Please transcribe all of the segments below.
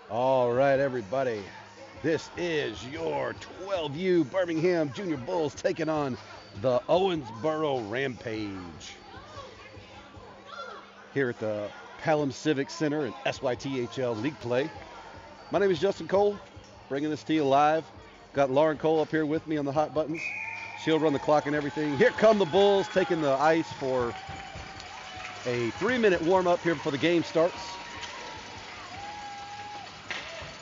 All right, everybody. This is your 12U Birmingham Junior Bulls taking on the Owensboro Rampage here at the Pelham Civic Center in SYTHL League Play. My name is Justin Cole, bringing this to you live. Got Lauren Cole up here with me on the hot buttons. She'll run the clock and everything. Here come the Bulls taking the ice for a 3-minute warm-up here before the game starts.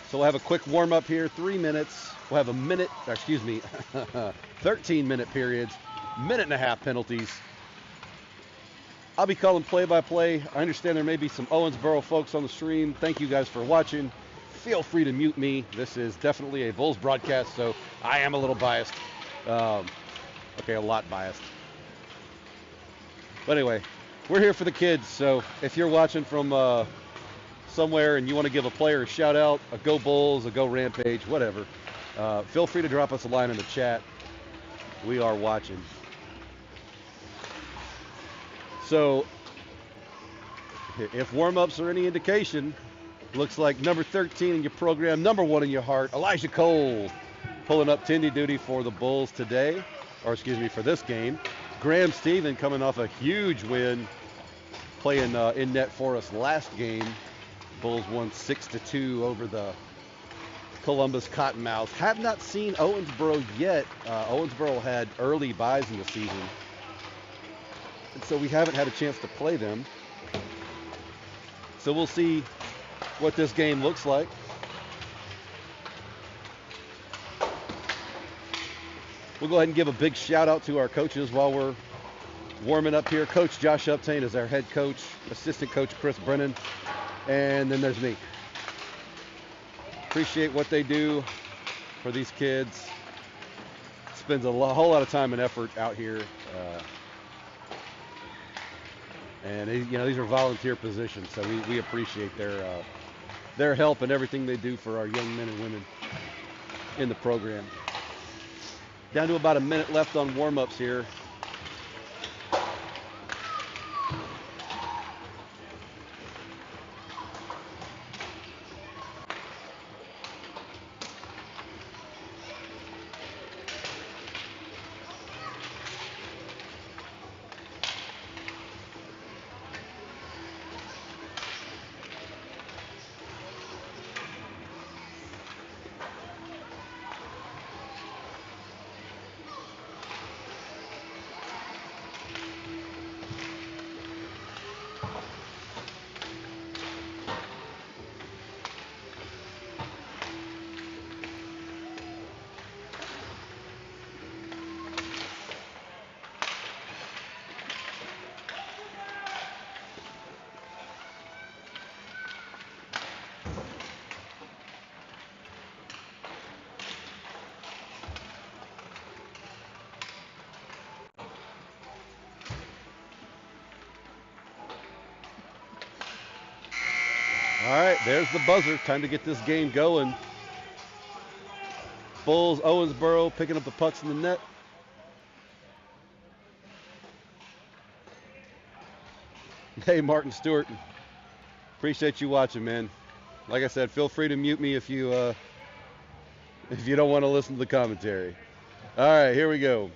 So we'll have a quick warm-up here, 3 minutes. We'll have 13-minute periods, minute and a half penalties. I'll be calling play-by-play. I understand there may be some Owensboro folks on the stream. Thank you guys for watching. Feel free to mute me. This is definitely a Bulls broadcast, so I am a little biased. Okay, a lot biased. But anyway, we're here for the kids, so if you're watching from somewhere and you want to give a player a shout out, a go Bulls, a go Rampage, whatever, feel free to drop us a line in the chat. We are watching. So if warm-ups are any indication, looks like number 13 in your program, number 1 in your heart, Elijah Cole, pulling up Tindy duty for the Bulls today, or excuse me, for this game. Graham Stephen coming off a huge win, playing in net for us last game. Bulls won 6-2 over the Columbus Cottonmouths. Have not seen Owensboro yet. Owensboro had early buys in the season, and so we haven't had a chance to play them. So we'll see what this game looks like. We'll go ahead and give a big shout out to our coaches while we're warming up here. Coach Josh Uptain is our head coach, assistant coach Chris Brennan, and then there's me. Appreciate what they do for these kids. Spends a whole lot of time and effort out here, and these are volunteer positions, so we appreciate their help and everything they do for our young men and women in the program. Down to about a minute left on warm-ups here. All right, there's the buzzer. Time to get this game going. Bulls, Owensboro picking up the pucks in the net. Hey, Martin Stewart. Appreciate you watching, man. Like I said, feel free to mute me if you don't want to listen to the commentary. All right, here we go.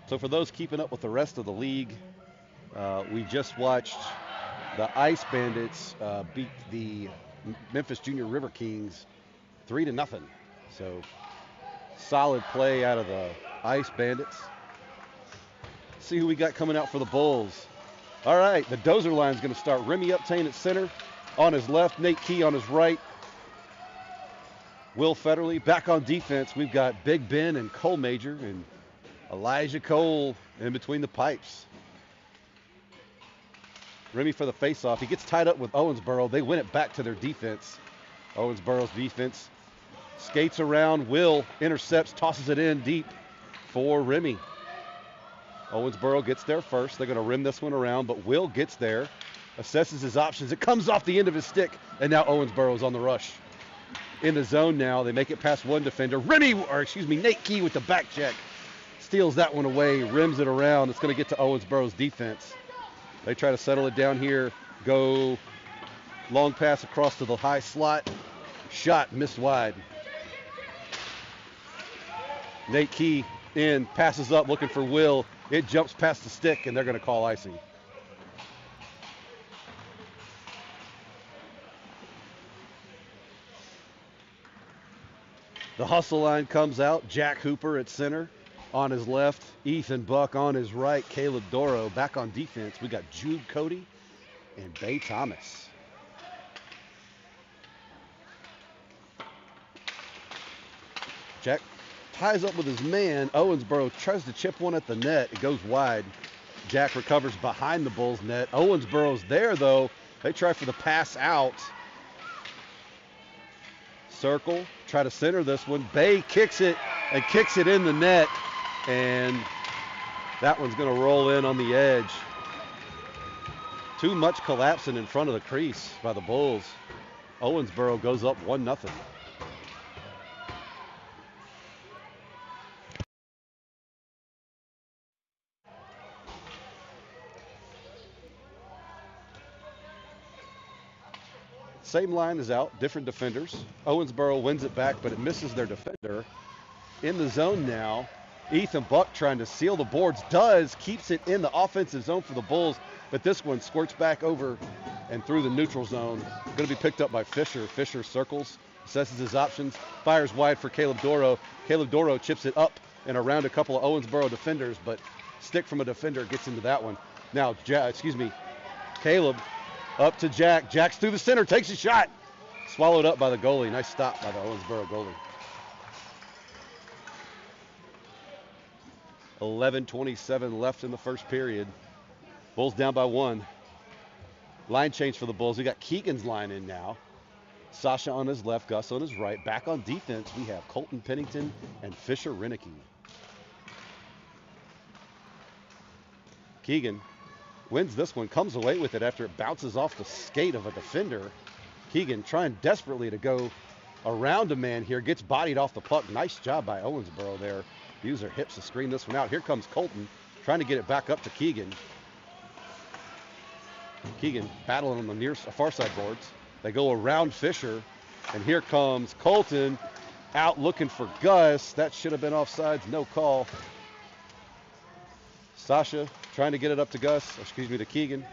So for those keeping up with the rest of the league, we just watched the Ice Bandits beat the Memphis Junior River Kings 3-0. So solid play out of the Ice Bandits. See who we got coming out for the Bulls. All right, the Dozer line is going to start. Remy Uptain at center. On his left, Nate Key on his right. Will Federley. Back on defense, we've got Big Ben and Cole Major and Elijah Cole in between the pipes. Remy for the faceoff. He gets tied up with Owensboro. They win it back to their defense. Owensboro's defense skates around. Will intercepts, tosses it in deep for Remy. Owensboro gets there first. They're going to rim this one around, but Will gets there, assesses his options. It comes off the end of his stick, and now Owensboro's on the rush. in the zone now. They make it past one defender. Nate Key with the back check. Steals that one away, rims it around. It's going to get to Owensboro's defense. They try to settle it down here. Go long pass across to the high slot. Shot missed wide. Nate Key in, passes up, looking for Will. It jumps past the stick, and they're going to call icing. The hustle line comes out. Jack Hooper at center on his left. Ethan Buck on his right. Caleb Doro back on defense. We got Jude Cody and Bay Thomas. Jack ties up with his man. Owensboro tries to chip one at the net. It goes wide. Jack recovers behind the Bulls net. Owensboro's there, though. They try for the pass out. Circle, try to center this one. Bay kicks it and kicks it in the net, and that one's going to roll in on the edge. Too much collapsing in front of the crease by the Bulls. Owensboro goes up 1-0. Same line is out, different defenders. Owensboro wins it back, but it misses their defender. In the zone now, Ethan Buck trying to seal the boards. Keeps it in the offensive zone for the Bulls, but this one squirts back over and through the neutral zone. Going to be picked up by Fisher. Fisher circles, assesses his options, fires wide for Caleb Doro. Caleb Doro chips it up and around a couple of Owensboro defenders, but stick from a defender gets into that one. Now, Caleb up to Jack. Jack's through the center, takes a shot. Swallowed up by the goalie. Nice stop by the Owensboro goalie. 11:27 left in the first period. Bulls down by 1. Line change for the Bulls. We got Keegan's line in now. Sasha on his left, Gus on his right. Back on defense, we have Colton Pennington and Fisher Renicky. Keegan wins this one, comes away with it after it bounces off the skate of a defender. Keegan trying desperately to go around a man here, gets bodied off the puck. Nice job by Owensboro there. Use their hips to screen this one out. Here comes Colton trying to get it back up to Keegan. Keegan battling on the far side boards. They go around Fisher, and here comes Colton out looking for Gus. That should have been offsides, no call. Sasha trying to get it up to Keegan.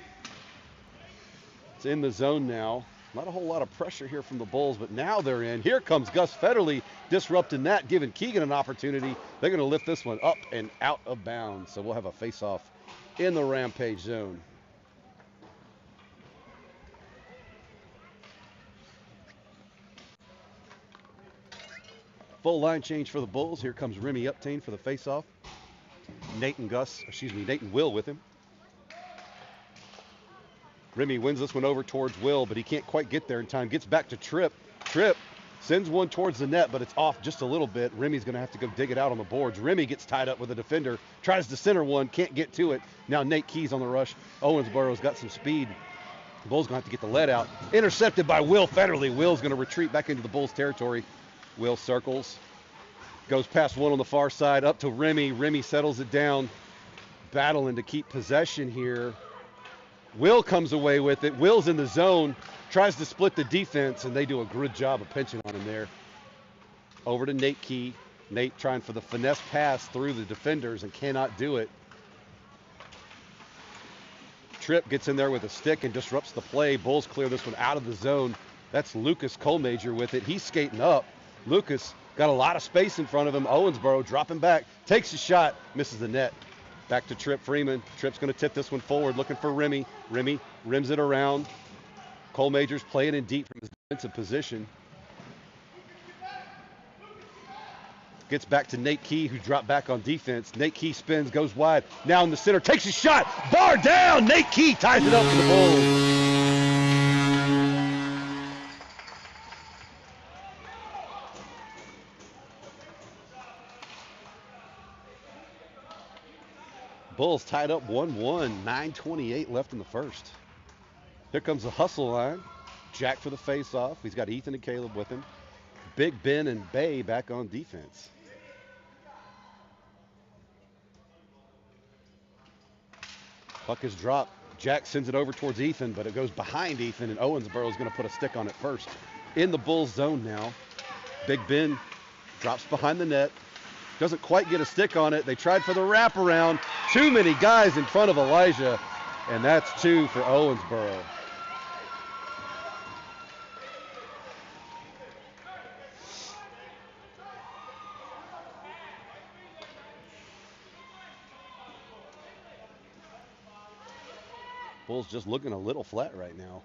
It's in the zone now. Not a whole lot of pressure here from the Bulls, but now they're in. Here comes Gus Federley disrupting that, giving Keegan an opportunity. They're going to lift this one up and out of bounds, so we'll have a face-off in the Rampage zone. Full line change for the Bulls. Here comes Remy Uptain for the face-off. Nate and Will with him. Remy wins this one over towards Will, but he can't quite get there in time. Gets back to Tripp. Tripp sends one towards the net, but it's off just a little bit. Remy's going to have to go dig it out on the boards. Remy gets tied up with a defender, tries to center one, can't get to it. Now Nate Key's on the rush. Owensboro's got some speed. The Bulls going to have to get the lead out. Intercepted by Will Federley. Will's going to retreat back into the Bulls territory. Will circles. Goes past one on the far side, up to Remy. Remy settles it down, battling to keep possession here. Will comes away with it. Will's in the zone, tries to split the defense, and they do a good job of pinching on him there. Over to Nate Key. Nate trying for the finesse pass through the defenders and cannot do it. Tripp gets in there with a stick and disrupts the play. Bulls clear this one out of the zone. That's Lucas Colmajor with it. He's skating up. Lucas got a lot of space in front of him. Owensboro dropping back, takes a shot, misses the net. Back to Tripp Freeman. Tripp's going to tip this one forward, looking for Remy. Remy rims it around. Colmajor's playing in deep from his defensive position. Gets back to Nate Key, who dropped back on defense. Nate Key spins, goes wide. Now in the center, takes a shot. Bar down. Nate Key ties it up for the Bulls. Bulls tied up 1-1, 9:28 left in the first. Here comes the hustle line. Jack for the face-off. He's got Ethan and Caleb with him. Big Ben and Bay back on defense. Puck is dropped. Jack sends it over towards Ethan, but it goes behind Ethan, and Owensboro is going to put a stick on it first. In the Bulls zone now. Big Ben drops behind the net. Doesn't quite get a stick on it. They tried for the wraparound. Too many guys in front of Elijah, and that's 2 for Owensboro. Bulls just looking a little flat right now.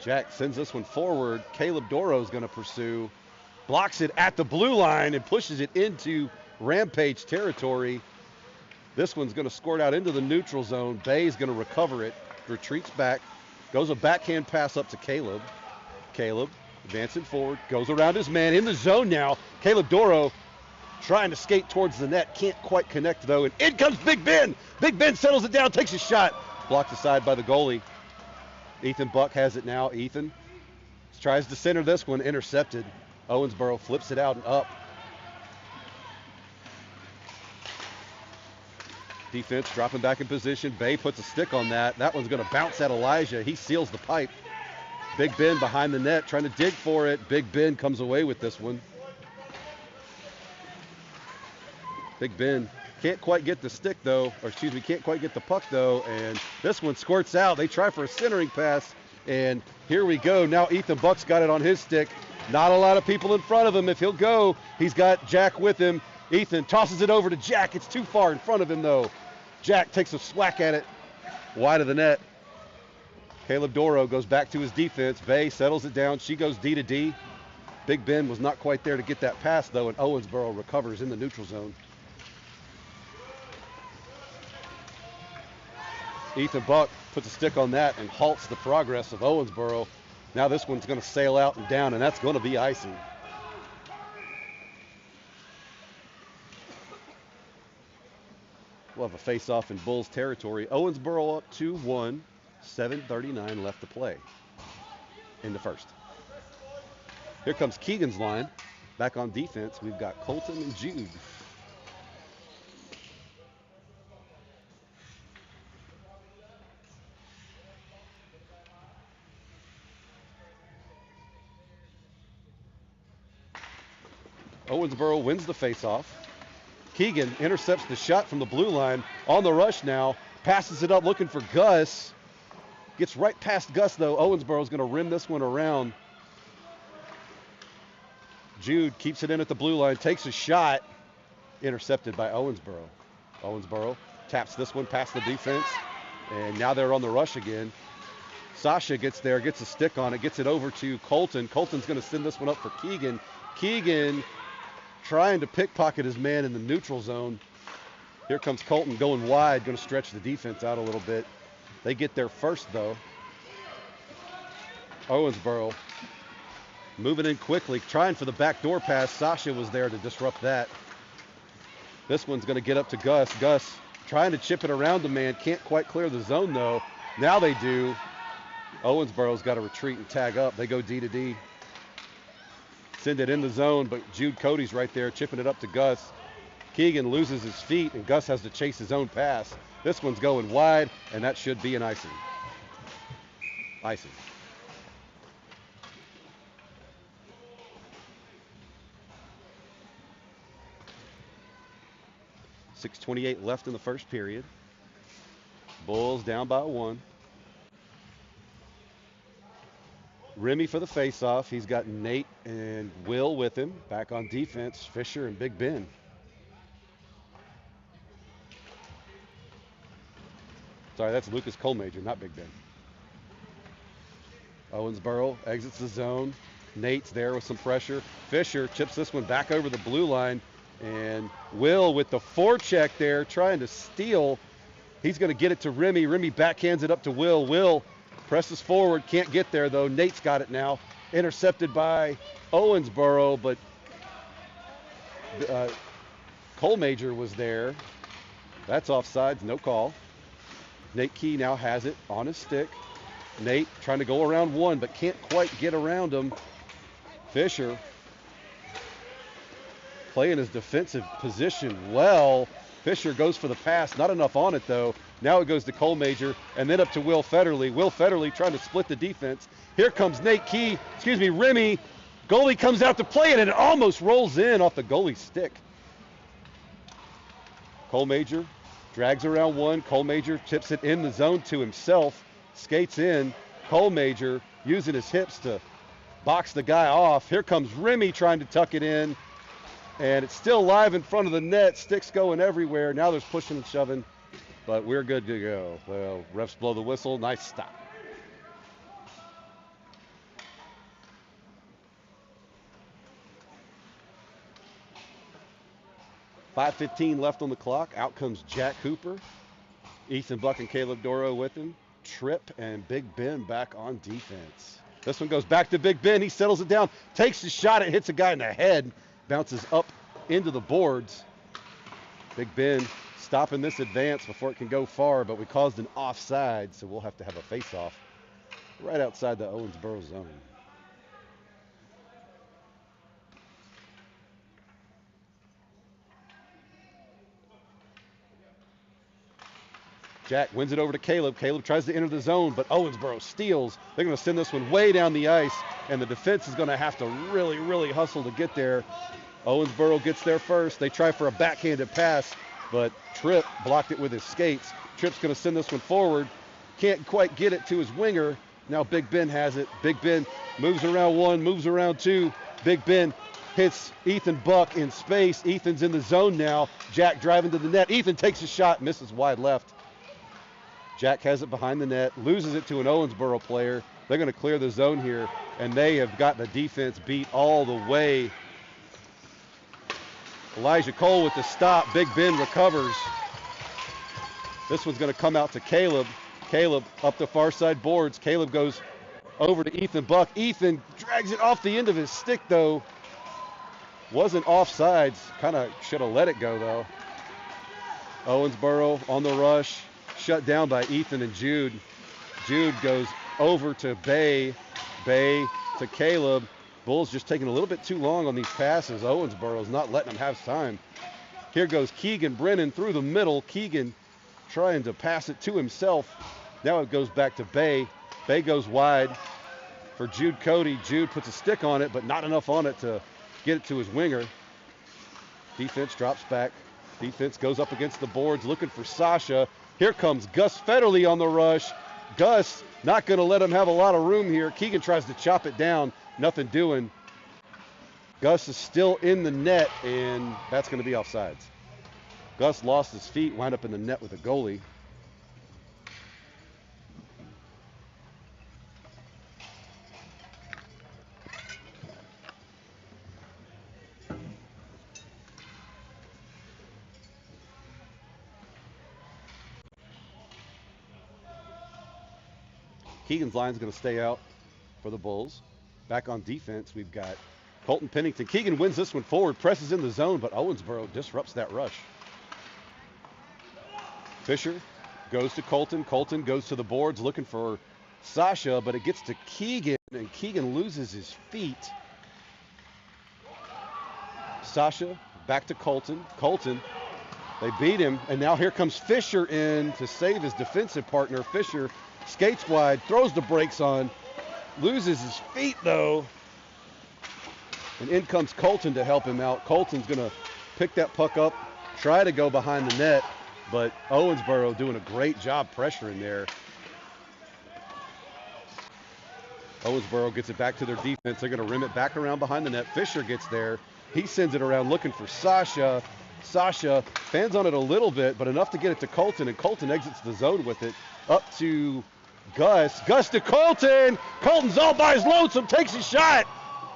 Jack sends this one forward. Caleb Doro is going to pursue. Blocks it at the blue line and pushes it into Rampage territory. This one's going to squirt out into the neutral zone. Bay's going to recover it. Retreats back. Goes a backhand pass up to Caleb. Caleb advancing forward. Goes around his man in the zone now. Caleb Doro trying to skate towards the net. Can't quite connect, though. And in comes Big Ben. Big Ben settles it down, takes a shot. Blocked aside by the goalie. Ethan Buck has it now. Ethan tries to center this one. Intercepted. Owensboro flips it out and up. Defense dropping back in position. Bay puts a stick on that. That one's going to bounce at Elijah. He seals the pipe. Big Ben behind the net trying to dig for it. Big Ben comes away with this one. Big Ben can't quite get the stick though, or excuse me, can't quite get the puck though, and this one squirts out. They try for a centering pass, and here we go. Now Ethan Buck's got it on his stick. Not a lot of people in front of him. If he'll go, he's got Jack with him. Ethan tosses it over to Jack. It's too far in front of him though. Jack takes a swack at it, wide of the net. Caleb Doro goes back to his defense. Bay settles it down. She goes D to D. Big Ben was not quite there to get that pass though, and Owensboro recovers in the neutral zone. Ethan Buck puts a stick on that and halts the progress of Owensboro. Now this one's going to sail out and down, and that's going to be icing. We'll have a face-off in Bulls territory. Owensboro up 2-1, 7:39 left to play in the first. Here comes Keegan's line. Back on defense, we've got Colton and Jude. Owensboro wins the faceoff. Keegan intercepts the shot from the blue line. On the rush now. Passes it up looking for Gus. Gets right past Gus though. Owensboro's going to rim this one around. Jude keeps it in at the blue line. Takes a shot. Intercepted by Owensboro. Owensboro taps this one past the defense. And now they're on the rush again. Sasha gets there, gets a stick on it, gets it over to Colton. Colton's going to send this one up for Keegan. Keegan trying to pickpocket his man in the neutral zone. Here comes Colton going wide, going to stretch the defense out a little bit. They get there first, though. Owensboro moving in quickly, trying for the backdoor pass. Sasha was there to disrupt that. This one's going to get up to Gus. Gus trying to chip it around the man. Can't quite clear the zone, though. Now they do. Owensboro's got to retreat and tag up. They go D to D. Send it in the zone, but Jude Cody's right there chipping it up to Gus. Keegan loses his feet, and Gus has to chase his own pass. This one's going wide, and that should be an icing. Icing. .6:28 left in the first period. Bulls down by 1. Remy for the faceoff. He's got Nate and Will with him. Back on defense, Fisher and Big Ben. Sorry, that's Lucas Colemager, not Big Ben. Owensboro exits the zone. Nate's there with some pressure. Fisher chips this one back over the blue line. And Will with the forecheck there trying to steal. He's going to get it to Remy. Remy backhands it up to Will. Will presses forward, can't get there though. Nate's got it now. Intercepted by Owensboro, but Colemager was there. That's offsides, no call. Nate Key now has it on his stick. Nate trying to go around one, but can't quite get around him. Fisher playing his defensive position well. Fisher goes for the pass, not enough on it though. Now it goes to Cole Major and then up to Will Federley. Will Federley trying to split the defense. Here comes Remy. Goalie comes out to play it and it almost rolls in off the goalie's stick. Cole Major drags around one. Cole Major tips it in the zone to himself. Skates in. Cole Major using his hips to box the guy off. Here comes Remy trying to tuck it in. And it's still live in front of the net. Sticks going everywhere. Now there's pushing and shoving. But we're good to go. Well, refs blow the whistle. Nice stop. .5:15 left on the clock. Out comes Jack Hooper. Ethan Buck and Caleb Doro with him. Tripp and Big Ben back on defense. This one goes back to Big Ben. He settles it down. Takes the shot. It hits a guy in the head. Bounces up into the boards. Big Ben stopping this advance before it can go far, but we caused an offside, so we'll have to have a face-off right outside the Owensboro zone. Jack wins it over to Caleb. Caleb tries to enter the zone, but Owensboro steals. They're going to send this one way down the ice, and the defense is going to have to really, really hustle to get there. Owensboro gets there first. They try for a backhanded pass, but Tripp blocked it with his skates. Tripp's going to send this one forward. Can't quite get it to his winger. Now Big Ben has it. Big Ben moves around one, moves around two. Big Ben hits Ethan Buck in space. Ethan's in the zone now. Jack driving to the net. Ethan takes a shot, misses wide left. Jack has it behind the net, loses it to an Owensboro player. They're going to clear the zone here, and they have got the defense beat all the way. Elijah Cole with the stop. Big Ben recovers. This one's going to come out to Caleb. Caleb up the far side boards. Caleb goes over to Ethan Buck. Ethan drags it off the end of his stick, though. Wasn't offsides. Kind of should have let it go, though. Owensboro on the rush. Shut down by Ethan and Jude. Jude goes over to Bay. Bay to Caleb. Bulls just taking a little bit too long on these passes. Owensboro's not letting them have time. Here goes Keegan Brennan through the middle. Keegan trying to pass it to himself. Now it goes back to Bay. Bay goes wide for Jude Cody. Jude puts a stick on it, but not enough on it to get it to his winger. Defense drops back. Defense goes up against the boards looking for Sasha. Here comes Gus Federley on the rush. Gus not going to let him have a lot of room here. Keegan tries to chop it down. Nothing doing. Gus is still in the net, and that's going to be offsides. Gus lost his feet, wound up in the net with the goalie. Keegan's line is going to stay out for the Bulls. Back on defense, we've got Colton Pennington. Keegan wins this one forward, presses in the zone, but Owensboro disrupts that rush. Fisher goes to Colton. Colton goes to the boards looking for Sasha, but it gets to Keegan, and Keegan loses his feet. Sasha back to Colton. Colton, they beat him, and now here comes Fisher in to save his defensive partner. Fisher skates wide, throws the brakes on, loses his feet though, and in comes Colton to help him out. Colton's going to pick that puck up, try to go behind the net, but Owensboro doing a great job pressuring there. Owensboro gets it back to their defense. They're going to rim it back around behind the net. Fisher gets there. He sends it around looking for Sasha. Sasha fans on it a little bit, but enough to get it to Colton, and Colton exits the zone with it. Up to Gus. Gus to Colton. Colton's all by his lonesome. Takes a shot.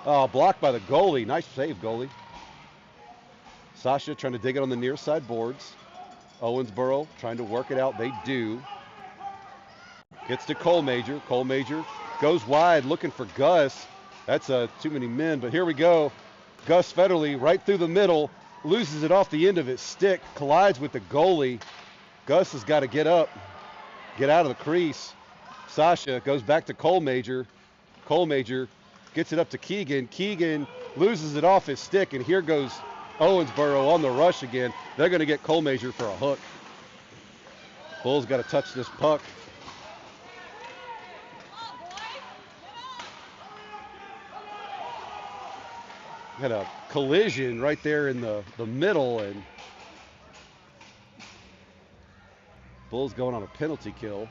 Oh, blocked by the goalie. Nice save, goalie. Sasha trying to dig it on the near side boards. Owensboro trying to work it out. They do. Gets to Cole Major. Cole Major goes wide looking for Gus. That's too many men, but here we go. Gus Federley right through the middle. Loses it off the end of his stick. Collides with the goalie. Gus has got to get up. get out of the crease. Sasha goes back to Cole Major. Cole Major gets it up to Keegan. Keegan loses it off his stick, and here goes Owensboro on the rush again. They're going to get Cole Major for a hook. Bulls got to touch this puck. Had a collision right there in the middle, and Bulls going on a penalty kill.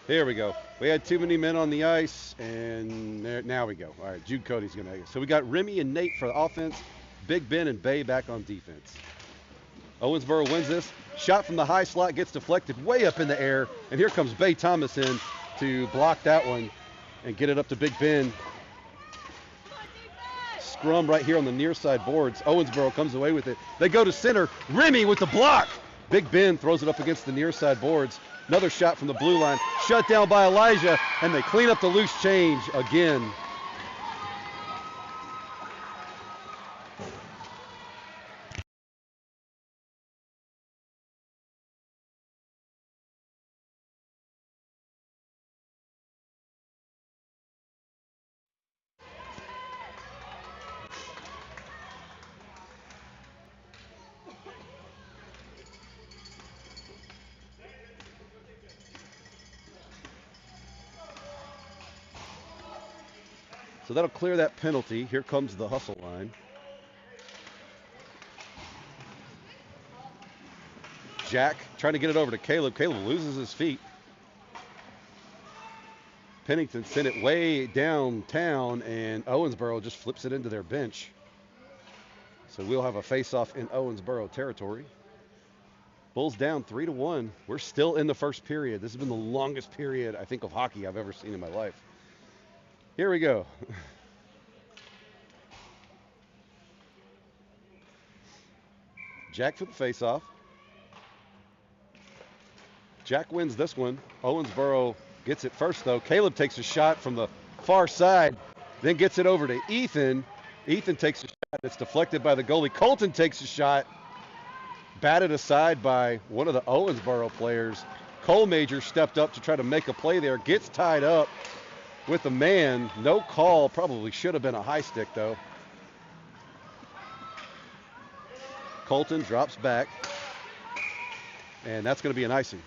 Here we go. We had too many men on the ice, and now we go. All right, Jude Cody's going to. So we got Remy and Nate for the offense, Big Ben and Bay back on defense. Owensboro wins this. Shot from the high slot gets deflected way up in the air, and here comes Bay Thomas in to block that one and get it up to Big Ben. Scrum right here on the near side boards. Owensboro comes away with it. They go to center. Remy with the block. Big Ben throws it up against the near side boards. Another shot from the blue line. Shut down by Elijah, and they clean up the loose change again. So that'll clear that penalty. Here comes the hustle line. Jack trying to get it over to Caleb. Caleb loses his feet. Pennington sent it way downtown, and Owensboro just flips it into their bench. So we'll have a face-off in Owensboro territory. Bulls down 3-1. We're still in the first period. This has been the longest period, I think, of hockey I've ever seen in my life. Here we go. Jack for the face-off. Jack wins this one. Owensboro gets it first, though. Caleb takes a shot from the far side, then gets it over to Ethan. Ethan takes a shot that's deflected by the goalie. Colton takes a shot, batted aside by one of the Owensboro players. Cole Major stepped up to try to make a play there, gets tied up with a man. No call. Probably should have been a high stick, though. Colton drops back, and that's going to be an icing.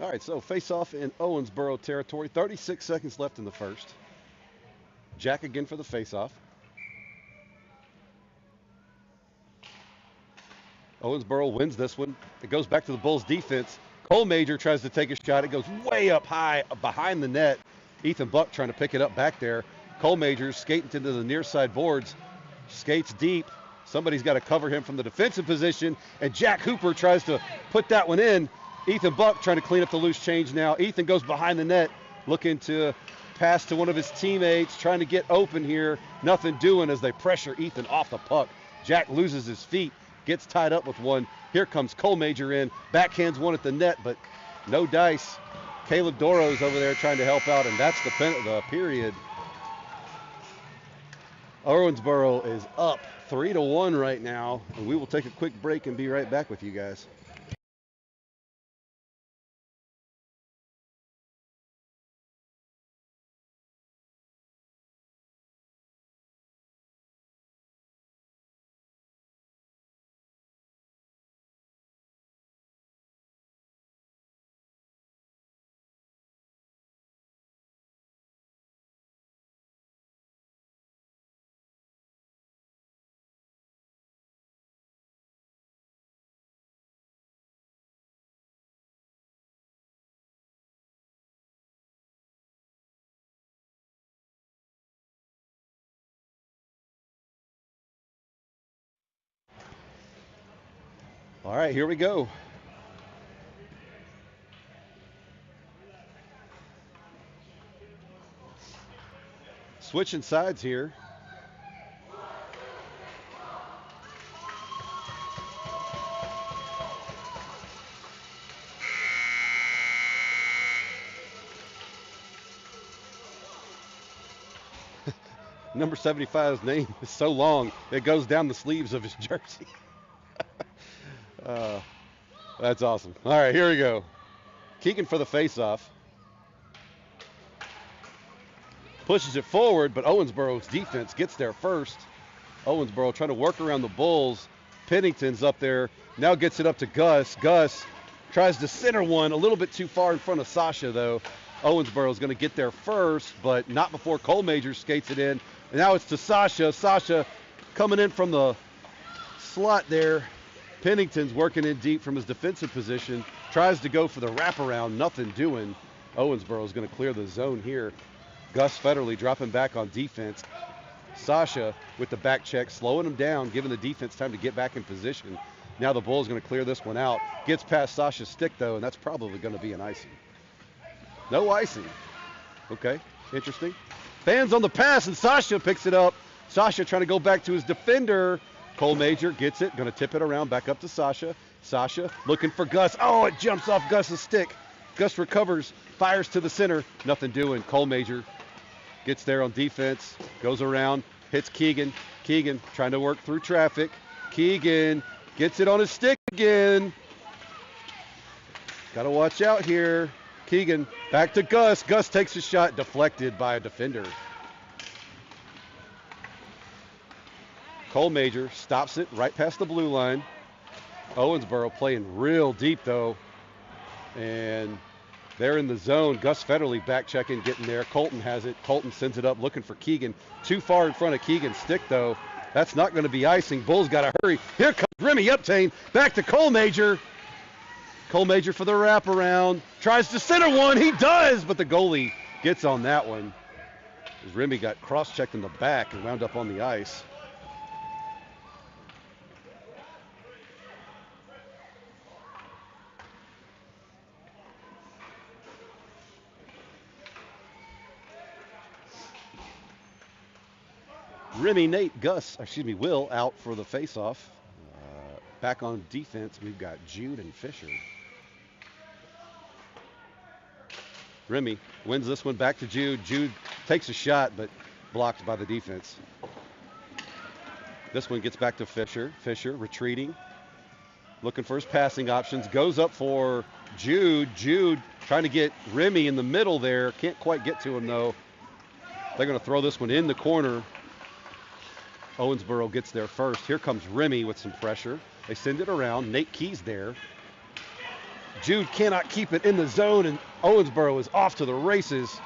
All right, so face-off in Owensboro territory. 36 seconds left in the first. Jack again for the face-off. Owensboro wins this one. It goes back to the Bulls defense. Cole Major tries to take a shot. It goes way up high behind the net. Ethan Buck trying to pick it up back there. Cole Major skating to the near side boards. Skates deep. Somebody's got to cover him from the defensive position. And Jack Hooper tries to put that one in. Ethan Buck trying to clean up the loose change now. Ethan goes behind the net, looking to pass to one of his teammates, trying to get open here. Nothing doing as they pressure Ethan off the puck. Jack loses his feet, gets tied up with one. Here comes Cole Major in, backhands one at the net, but no dice. Caleb Doro's over there trying to help out, and that's the period. Owensboro is up 3-1 right now, and we will take a quick break and be right back with you guys. All right, here we go. Switching sides here. Number 75's name is so long, it goes down the sleeves of his jersey. That's awesome. All right, here we go. Keegan for the face-off. Pushes it forward, but Owensboro's defense gets there first. Owensboro trying to work around the Bulls. Pennington's up there. Now gets it up to Gus. Gus tries to center one a little bit too far in front of Sasha, though. Owensboro's going to get there first, but not before Cole Major skates it in. And now it's to Sasha. Sasha coming in from the slot there. Pennington's working in deep from his defensive position. Tries to go for the wraparound. Nothing doing. Owensboro's going to clear the zone here. Gus Federley dropping back on defense. Sasha with the back check, slowing him down, giving the defense time to get back in position. Now the Bulls going to clear this one out. Gets past Sasha's stick, though, and that's probably going to be an icing. No icing. Okay, interesting. Fans on the pass, and Sasha picks it up. Sasha trying to go back to his defender. Cole Major gets it, going to tip it around back up to Sasha. Sasha looking for Gus. Oh, it jumps off Gus's stick. Gus recovers, fires to the center. Nothing doing. Cole Major gets there on defense, goes around, hits Keegan. Keegan trying to work through traffic. Keegan gets it on his stick again. Got to watch out here. Keegan back to Gus. Gus takes a shot, deflected by a defender. Cole Major stops it right past the blue line. Owensboro playing real deep, though. And they're in the zone. Gus Federley back checking, getting there. Colton has it. Colton sends it up, looking for Keegan. Too far in front of Keegan's stick, though. That's not going to be icing. Bulls got to hurry. Here comes Remy Uptain. Back to Cole Major. Cole Major for the wraparound. Tries to center one. He does, but the goalie gets on that one. As Remy got cross-checked in the back and wound up on the ice. Remy, Nate, Will out for the face-off. Back on defense, we've got Jude and Fisher. Remy wins this one back to Jude. Jude takes a shot, but blocked by the defense. This one gets back to Fisher. Fisher retreating, looking for his passing options. Goes up for Jude. Jude trying to get Remy in the middle there. Can't quite get to him, though. They're going to throw this one in the corner. Owensboro gets there first. Here comes Remy with some pressure. They send it around. Nate Key's there. Jude cannot keep it in the zone, and Owensboro is off to the races.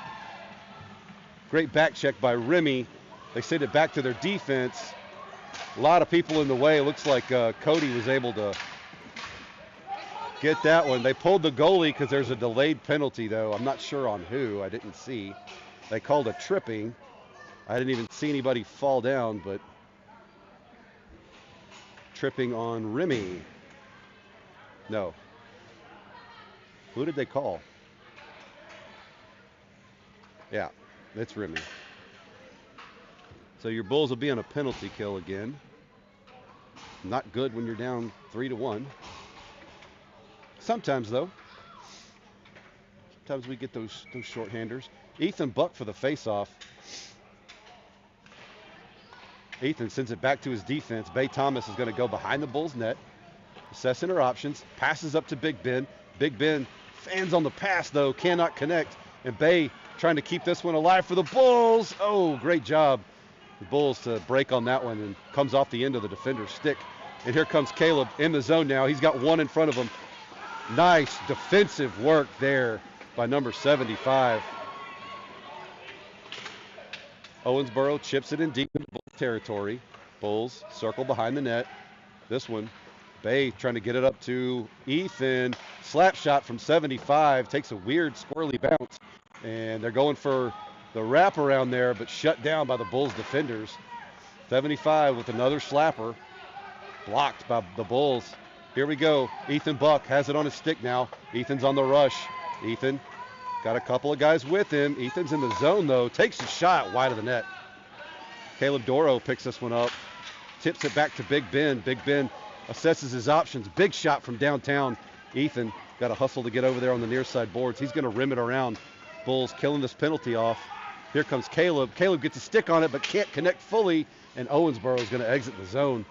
Great back check by Remy. They send it back to their defense. A lot of people in the way. It looks like Cody was able to get that one. They pulled the goalie because there's a delayed penalty, though. I'm not sure on who. I didn't see. They called a tripping. I didn't even see anybody fall down, but tripping on Remy. No. Who did they call? Yeah, it's Remy. So your Bulls will be on a penalty kill again. Not good when you're down 3-1. Sometimes, though. Sometimes we get those shorthanders. Ethan Buck for the faceoff. Ethan sends it back to his defense. Bay Thomas is going to go behind the Bulls net, assessing her options, passes up to Big Ben. Big Ben fans on the pass, though, cannot connect. And Bay trying to keep this one alive for the Bulls. Oh, great job. The Bulls to break on that one, and comes off the end of the defender's stick. And here comes Caleb in the zone now. He's got one in front of him. Nice defensive work there by number 75. Owensboro chips it in deep into Bull territory. Bulls circle behind the net. This one, Bay trying to get it up to Ethan. Slap shot from 75. Takes a weird squirrely bounce. And they're going for the wraparound there, but shut down by the Bulls defenders. 75 with another slapper. Blocked by the Bulls. Here we go. Ethan Buck has it on his stick now. Ethan's on the rush. Ethan Got a couple of guys with him. Ethan's in the zone, though. Takes a shot wide of the net. Caleb Doro picks this one up. Tips it back to Big Ben. Big Ben assesses his options. Big shot from downtown. Ethan got to hustle to get over there on the near side boards. He's going to rim it around. Bulls killing this penalty off. Here comes Caleb. Caleb gets a stick on it but can't connect fully, and Owensboro is going to exit the zone.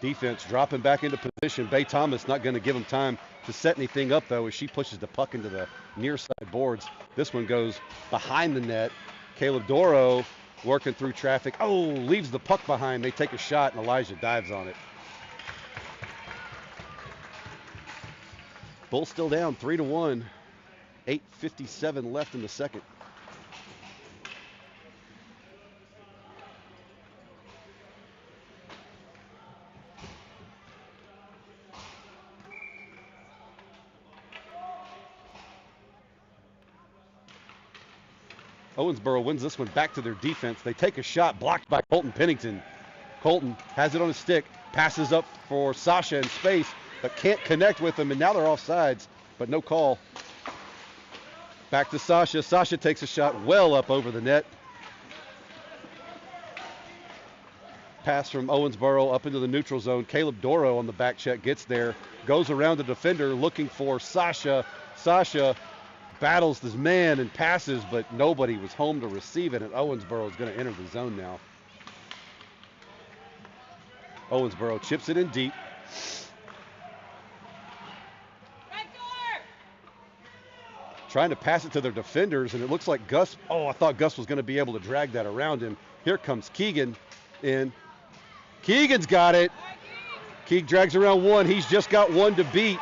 Defense dropping back into position. Bay Thomas not going to give him time to set anything up, though, as she pushes the puck into the near side boards. This one goes behind the net. Caleb Doro working through traffic. Oh, leaves the puck behind. They take a shot, and Elijah dives on it. Bulls still down 3-1. 8:57 left in the second. Owensboro wins this one back to their defense. They take a shot blocked by Colton Pennington. Colton has it on his stick, passes up for Sasha in space, but can't connect with him, and now they're offsides, but no call. Back to Sasha. Sasha takes a shot well up over the net. Pass from Owensboro up into the neutral zone. Caleb Doro on the back check gets there, goes around the defender looking for Sasha. Sasha battles this man and passes, but nobody was home to receive it, and Owensboro is going to enter the zone now. Owensboro chips it in deep. Trying to pass it to their defenders, and it looks like Gus, I thought Gus was going to be able to drag that around him. Here comes Keegan in. Keegan's got it. Keeg drags around one. He's just got one to beat.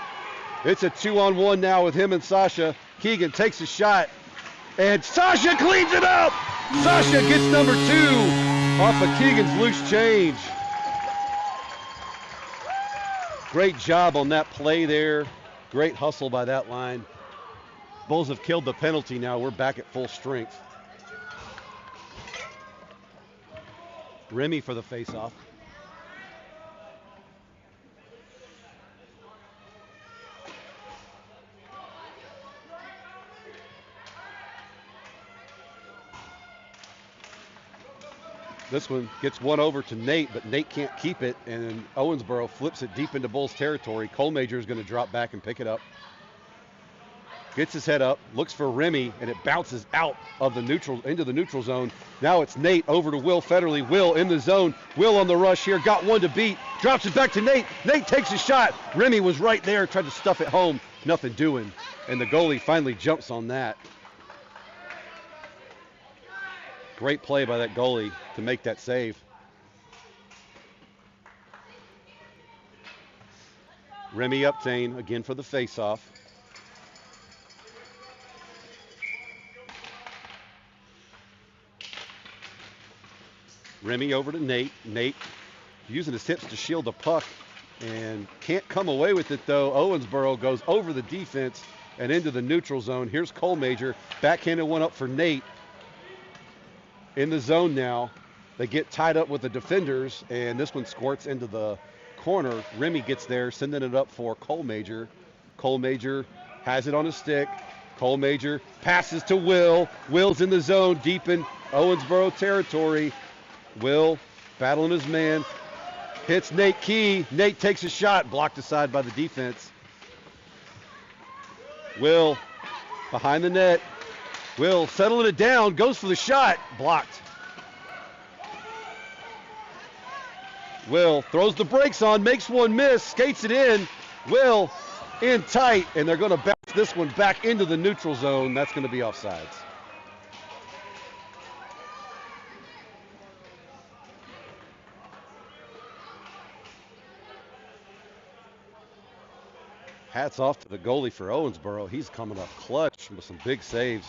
It's a 2-on-1 now with him and Sasha. Keegan takes a shot, and Sasha cleans it up. Sasha gets number 2 off of Keegan's loose change. Great job on that play there. Great hustle by that line. Bulls have killed the penalty now. We're back at full strength. Remy for the faceoff. This one gets one over to Nate, but Nate can't keep it, and Owensboro flips it deep into Bulls territory. Colemager is going to drop back and pick it up. Gets his head up, looks for Remy, and it bounces out of the neutral into the neutral zone. Now it's Nate over to Will Federley. Will in the zone. Will on the rush here, got one to beat. Drops it back to Nate. Nate takes a shot. Remy was right there, tried to stuff it home. Nothing doing, and the goalie finally jumps on that. Great play by that goalie to make that save. Remy Uptain again for the faceoff. Remy over to Nate. Nate using his hips to shield the puck and can't come away with it, though. Owensboro goes over the defense and into the neutral zone. Here's Colemager. Backhanded one up for Nate. In the zone now. They get tied up with the defenders, and this one squirts into the corner. Remy gets there, sending it up for Colemager. Colemager has it on his stick. Colemager passes to Will. Will's in the zone, deep in Owensboro territory. Will battling his man. Hits Nate Key. Nate takes a shot, blocked aside by the defense. Will behind the net. Will settling it down, goes for the shot, blocked. Will throws the brakes on, makes one miss, skates it in. Will in tight, and they're going to bounce this one back into the neutral zone. That's going to be offsides. Hats off to the goalie for Owensboro. He's coming up clutch with some big saves.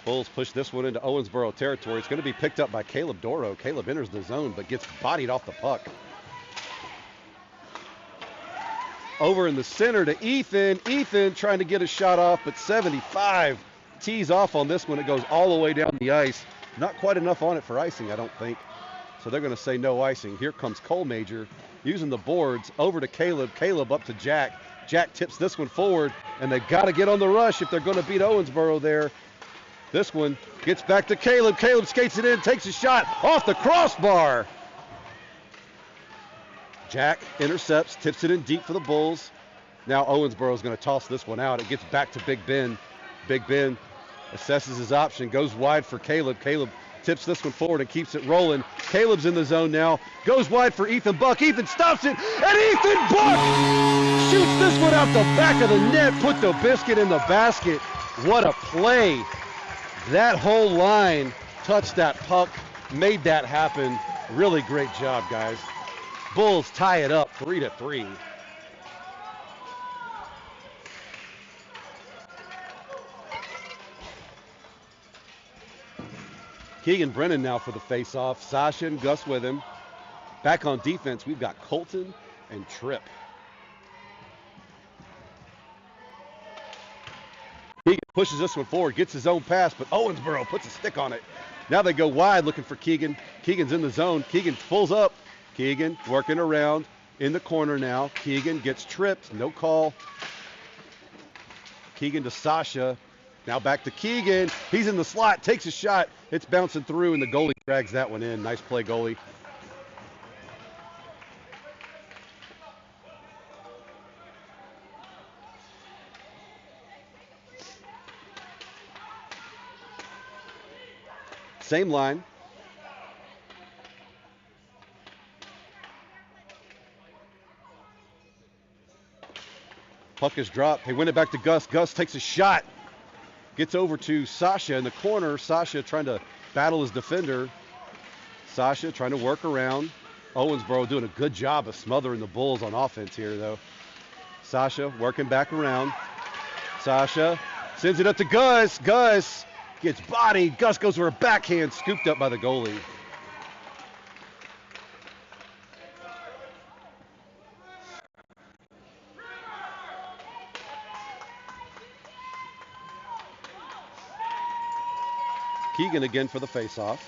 Bulls push this one into Owensboro territory. It's going to be picked up by Caleb Doro. Caleb enters the zone but gets bodied off the puck. Over in the center to Ethan. Ethan trying to get a shot off, but 75 tees off on this one. It goes all the way down the ice. Not quite enough on it for icing, I don't think. So they're going to say no icing. Here comes Cole Major using the boards over to Caleb. Caleb up to Jack. Jack tips this one forward, and they've got to get on the rush if they're going to beat Owensboro there. This one gets back to Caleb. Caleb skates it in, takes a shot off the crossbar. Jack intercepts, tips it in deep for the Bulls. Now Owensboro is going to toss this one out. It gets back to Big Ben. Big Ben assesses his option, goes wide for Caleb. Caleb tips this one forward and keeps it rolling. Caleb's in the zone now. Goes wide for Ethan Buck. Ethan stops it, and Ethan Buck shoots this one out the back of the net, put the biscuit in the basket. What a play. That whole line touched that puck, made that happen. Really great job, guys. Bulls tie it up 3-3. Keegan Brennan now for the face-off. Sasha and Gus with him. Back on defense, we've got Colton and Tripp. Keegan pushes this one forward, gets his own pass, but Owensboro puts a stick on it. Now they go wide looking for Keegan. Keegan's in the zone. Keegan pulls up. Keegan working around in the corner now. Keegan gets tripped. No call. Keegan to Sasha. Now back to Keegan. He's in the slot. Takes a shot. It's bouncing through, and the goalie drags that one in. Nice play, goalie. Same line. Puck is dropped. They win it back to Gus. Gus takes a shot. Gets over to Sasha in the corner. Sasha trying to battle his defender. Sasha trying to work around. Owensboro doing a good job of smothering the Bulls on offense here, though. Sasha working back around. Sasha sends it up to Gus. Gus gets bodied. Gus goes for a backhand, scooped up by the goalie. Keegan again for the faceoff.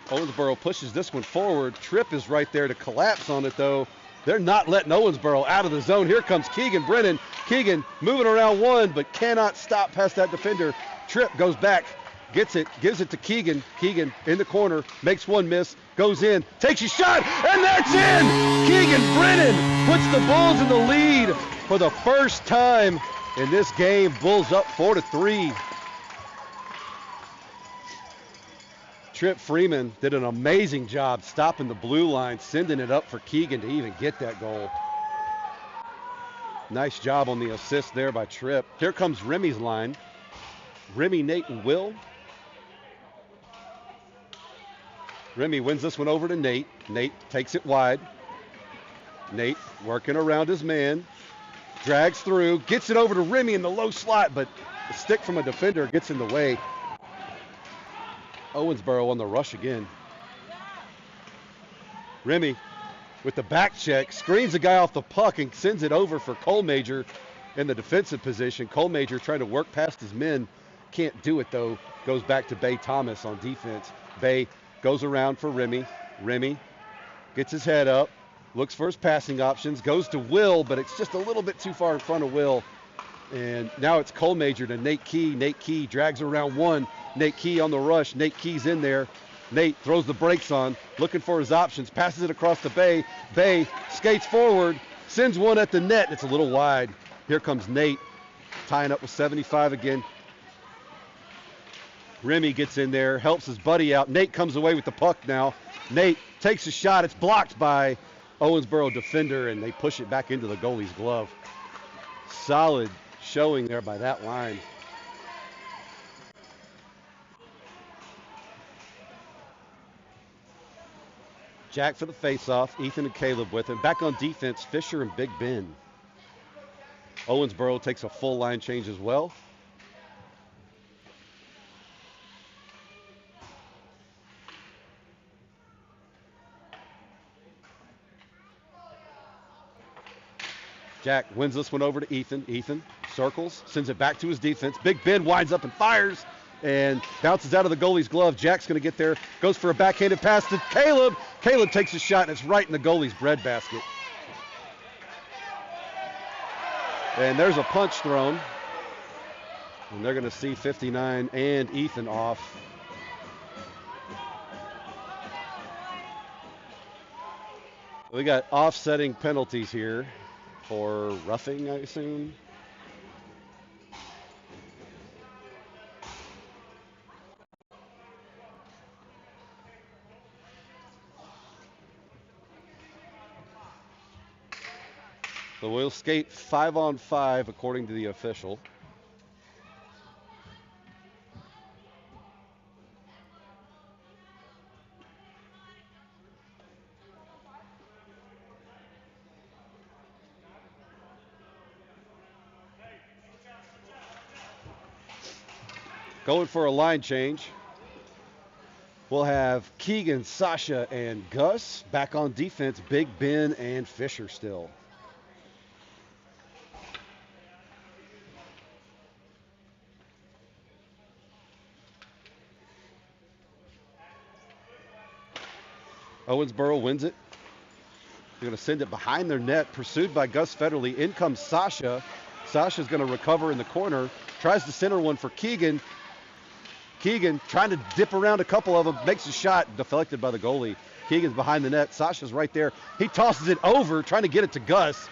Owensboro pushes this one forward. Tripp is right there to collapse on it, though. They're not letting Owensboro out of the zone. Here comes Keegan Brennan. Keegan moving around one, but cannot stop past that defender. Tripp goes back, gets it, gives it to Keegan. Keegan in the corner, makes one miss, goes in, takes a shot, and that's in! Keegan Brennan puts the Bulls in the lead for the first time in this game. Bulls up 4-3. Tripp Freeman did an amazing job stopping the blue line, sending it up for Keegan to even get that goal. Nice job on the assist there by Tripp. Here comes Remy's line. Remy, Nate, and Will. Remy wins this one over to Nate. Nate takes it wide. Nate working around his man. Drags through, gets it over to Remy in the low slot, but the stick from a defender gets in the way. Owensboro on the rush again. Remy with the back check, screens the guy off the puck and sends it over for Cole Major in the defensive position. Cole Major trying to work past his men. Can't do it, though. Goes back to Bay Thomas on defense. Bay goes around for Remy. Remy gets his head up, looks for his passing options, goes to Will, but it's just a little bit too far in front of Will. And now it's Cole Major to Nate Key. Nate Key drags around one. Nate Key on the rush. Nate Key's in there. Nate throws the brakes on, looking for his options, passes it across the Bay. Bay skates forward, sends one at the net. It's a little wide. Here comes Nate, tying up with 75 again. Remy gets in there, helps his buddy out. Nate comes away with the puck now. Nate takes a shot. It's blocked by Owensboro defender, and they push it back into the goalie's glove. Solid showing there by that line. Jack for the faceoff. Ethan and Caleb with him. Back on defense, Fisher and Big Ben. Owensboro takes a full line change as well. Jack wins this one over to Ethan. Ethan circles, sends it back to his defense. Big Ben winds up and fires and bounces out of the goalie's glove. Jack's going to get there, goes for a backhanded pass to Caleb. Caleb takes a shot, and it's right in the goalie's breadbasket. And there's a punch thrown. And they're going to see 59 and Ethan off. We got offsetting penalties here for roughing, I assume. So we'll skate 5-on-5 according to the official. Going for a line change. We'll have Keegan, Sasha, and Gus. Back on defense, Big Ben and Fisher still. Owensboro wins it. They're going to send it behind their net, pursued by Gus Federley. In comes Sasha. Sasha's going to recover in the corner. Tries to center one for Keegan. Keegan trying to dip around a couple of them, makes a shot, deflected by the goalie. Keegan's behind the net. Sasha's right there. He tosses it over, trying to get it to Gus.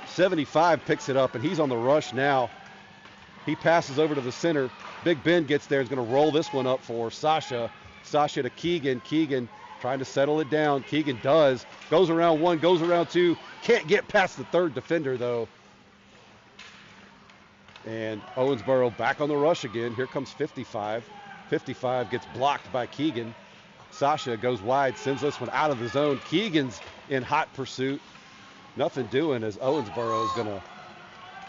75 picks it up, and he's on the rush now. He passes over to the center. Big Ben gets there. He's going to roll this one up for Sasha. Sasha to Keegan. Keegan trying to settle it down. Keegan does. Goes around one, goes around two. Can't get past the third defender, though. And Owensboro back on the rush again. Here comes 55. 55 gets blocked by Keegan. Sasha goes wide, sends this one out of the zone. Keegan's in hot pursuit. Nothing doing as Owensboro is going to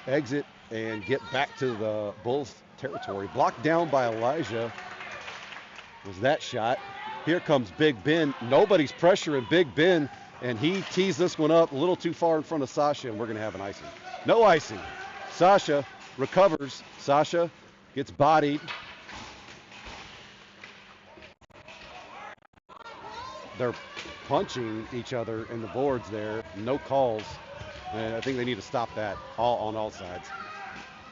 exit and get back to the Bulls territory. Blocked down by Elijah was that shot. Here comes Big Ben. Nobody's pressuring Big Ben, and he tees this one up a little too far in front of Sasha, and we're going to have an icing. No icing. Sasha recovers. Sasha gets bodied. They're punching each other in the boards there. No calls. And I think they need to stop that on all sides.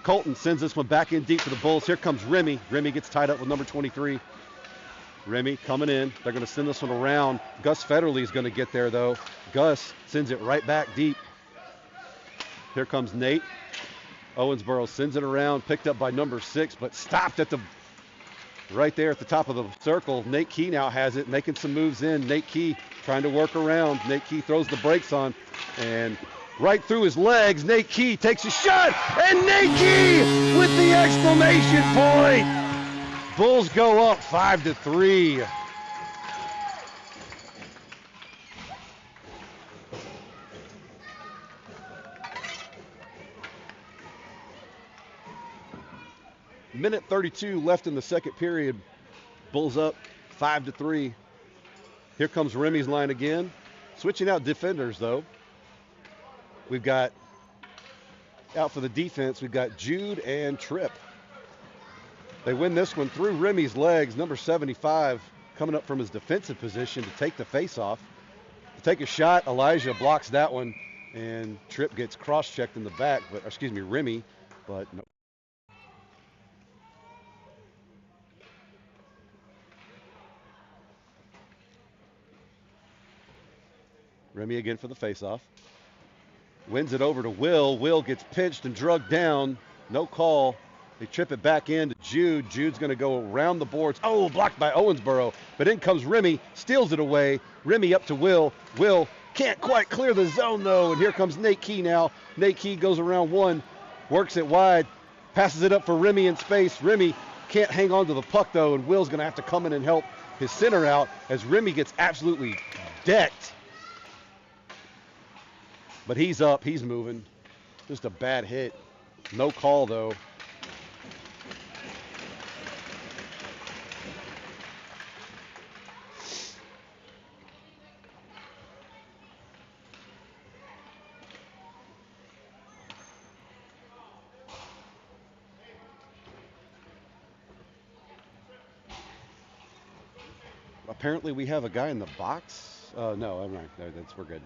Colton sends this one back in deep for the Bulls. Here comes Remy. Remy gets tied up with number 23. Remy coming in. They're going to send this one around. Gus Federley is going to get there, though. Gus sends it right back deep. Here comes Nate. Owensboro sends it around, picked up by number 6, but stopped at the right there at the top of the circle. Nate Key now has it, making some moves in. Nate Key trying to work around. Nate Key throws the brakes on, and right through his legs, Nate Key takes a shot, and Nate Key with the exclamation point. Bulls go up 5-3. Minute 32 left in the second period. Bulls up 5-3. Here comes Remy's line again. Switching out defenders, though. We've got out for the defense, we've got Jude and Tripp. They win this one through Remy's legs. Number 75 coming up from his defensive position to take the face-off. To take a shot, Elijah blocks that one, and Tripp gets cross-checked in the back, Remy, but no. Remy again for the face-off. Wins it over to Will. Will gets pinched and drugged down. No call. They trip it back in to Jude. Jude's going to go around the boards. Oh, blocked by Owensboro. But in comes Remy, steals it away. Remy up to Will. Will can't quite clear the zone, though. And here comes Nate Key now. Nate Key goes around one, works it wide, passes it up for Remy in space. Remy can't hang on to the puck, though, and Will's going to have to come in and help his center out as Remy gets absolutely decked. But he's up, he's moving. Just a bad hit. No call, though. apparently we have a guy in the box. No, I'm right. No, we're good.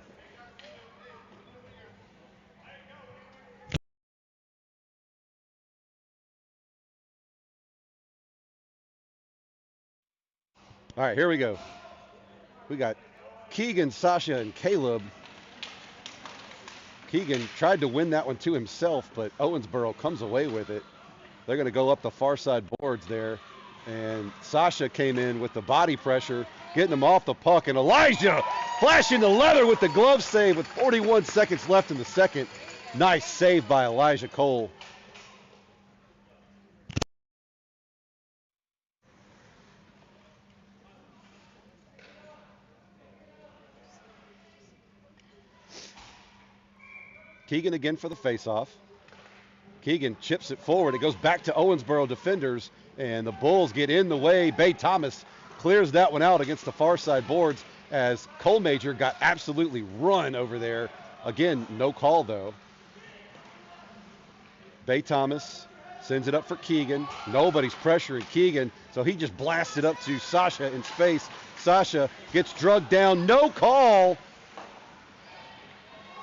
All right, here we go. We got Keegan, Sasha, and Caleb. Keegan tried to win that one to himself, but Owensboro comes away with it. They're going to go up the far side boards there. And Sasha came in with the body pressure, getting them off the puck. And Elijah flashing the leather with the glove save with 41 seconds left in the second. Nice save by Elijah Cole. Keegan again for the faceoff. Keegan chips it forward. It goes back to Owensboro defenders, and the Bulls get in the way. Bay Thomas clears that one out against the far side boards as Cole Major got absolutely run over there. Again, no call though. Bay Thomas sends it up for Keegan. Nobody's pressuring Keegan, so he just blasts it up to Sasha in space. Sasha gets drugged down, no call.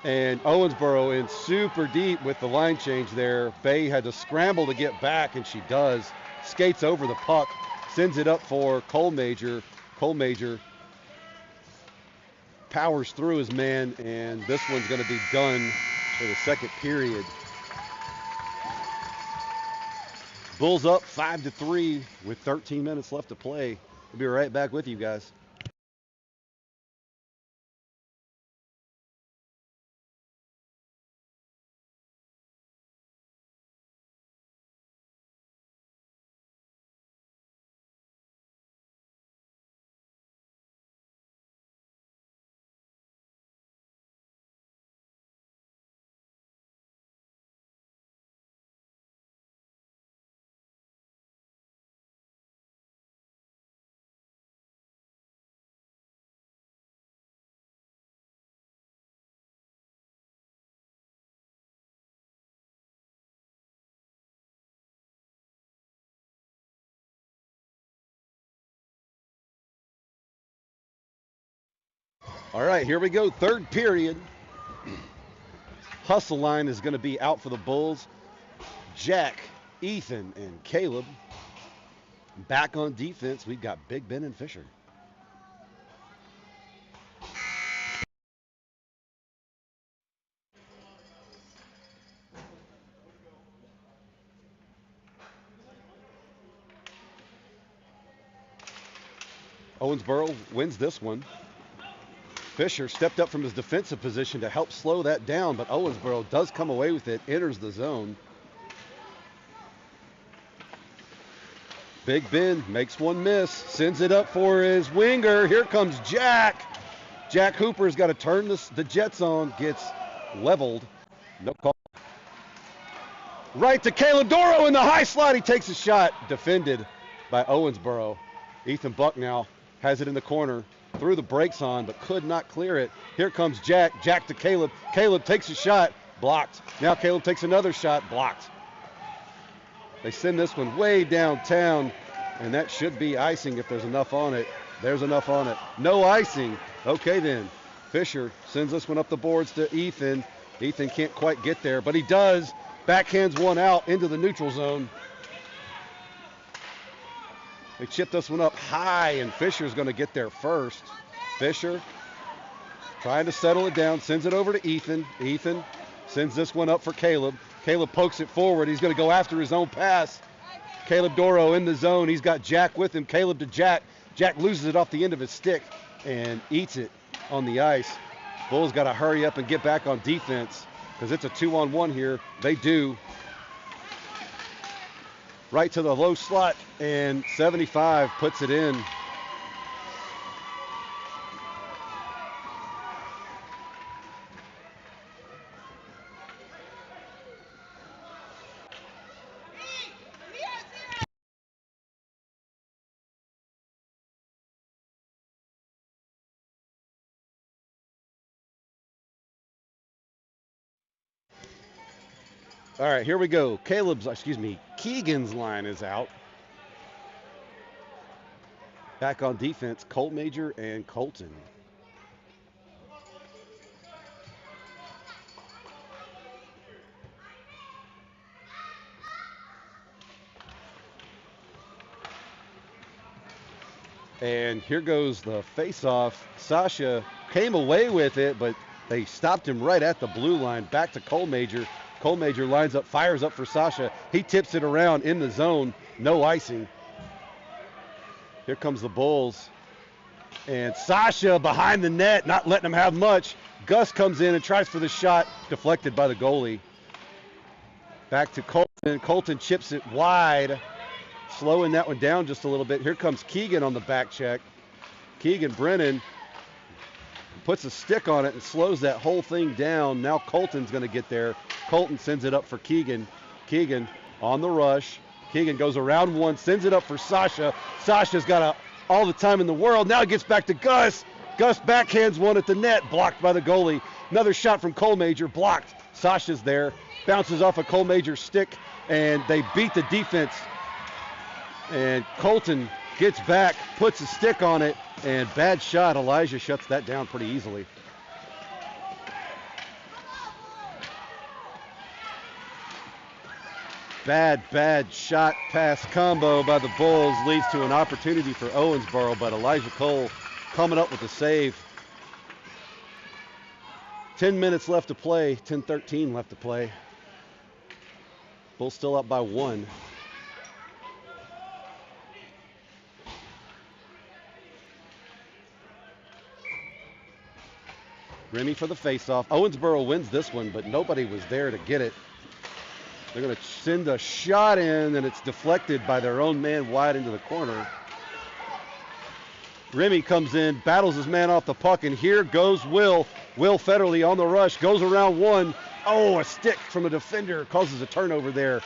And Owensboro in super deep with the line change there. Bay had to scramble to get back, and she does. Skates over the puck, sends it up for Cole Major. Cole Major powers through his man, and this one's going to be done for the second period. Bulls up 5-3 with 13 minutes left to play. We'll be right back with you guys. All right, here we go. Third period. Hustle line is going to be out for the Bulls. Jack, Ethan, and Caleb. Back on defense, we've got Big Ben and Fisher. Owensboro wins this one. Fisher stepped up from his defensive position to help slow that down, but Owensboro does come away with it, enters the zone. Big Ben makes one miss, sends it up for his winger. Here comes Jack. Jack Hooper's got to turn the Jets on, gets leveled. No call. Right to Caleb Doro in the high slot. He takes a shot, defended by Owensboro. Ethan Buck now has it in the corner. Threw the brakes on, but could not clear it. Here comes Jack. Jack to Caleb. Caleb takes a shot, blocked. Now Caleb takes another shot, blocked. They send this one way downtown, and that should be icing if there's enough on it. There's enough on it. No icing. Okay then. Fisher sends this one up the boards to Ethan. Ethan can't quite get there, but he does. Backhands one out into the neutral zone. They chip this one up high, and Fisher's going to get there first. Fisher trying to settle it down, sends it over to Ethan. Ethan sends this one up for Caleb. Caleb pokes it forward. He's going to go after his own pass. Caleb Doro in the zone. He's got Jack with him. Caleb to Jack. Jack loses it off the end of his stick and eats it on the ice. Bulls got to hurry up and get back on defense because it's a 2-on-1 here. They do. Right to the low slot, and 75 puts it in. All right, here we go. Keegan's line is out. Back on defense, Colt Major and Colton. And here goes the face-off. Sasha came away with it, but they stopped him right at the blue line. Back to Colt Major. Colt Major lines up, fires up for Sasha. He tips it around in the zone. No icing. Here comes the Bulls. And Sasha behind the net, not letting him have much. Gus comes in and tries for the shot, deflected by the goalie. Back to Colton. Colton chips it wide, slowing that one down just a little bit. Here comes Keegan on the back check. Keegan Brennan puts a stick on it and slows that whole thing down. Now Colton's going to get there. Colton sends it up for Keegan. Keegan on the rush. Keegan goes around one, sends it up for Sasha. Sasha's got all the time in the world. Now it gets back to Gus. Gus backhands one at the net, blocked by the goalie. Another shot from Colt Major, blocked. Sasha's there, bounces off a Colt Major stick, and they beat the defense. And Colton gets back, puts a stick on it, and bad shot. Elijah shuts that down pretty easily. Bad shot pass combo by the Bulls leads to an opportunity for Owensboro, but Elijah Cole coming up with the save. 10 minutes left to play, 10:13 left to play. Bulls still up by 1. Remy for the faceoff. Owensboro wins this one, but nobody was there to get it. They're going to send a shot in, and it's deflected by their own man wide into the corner. Remy comes in, battles his man off the puck, and here goes Will. Will Federley on the rush, goes around one. Oh, a stick from a defender causes a turnover there.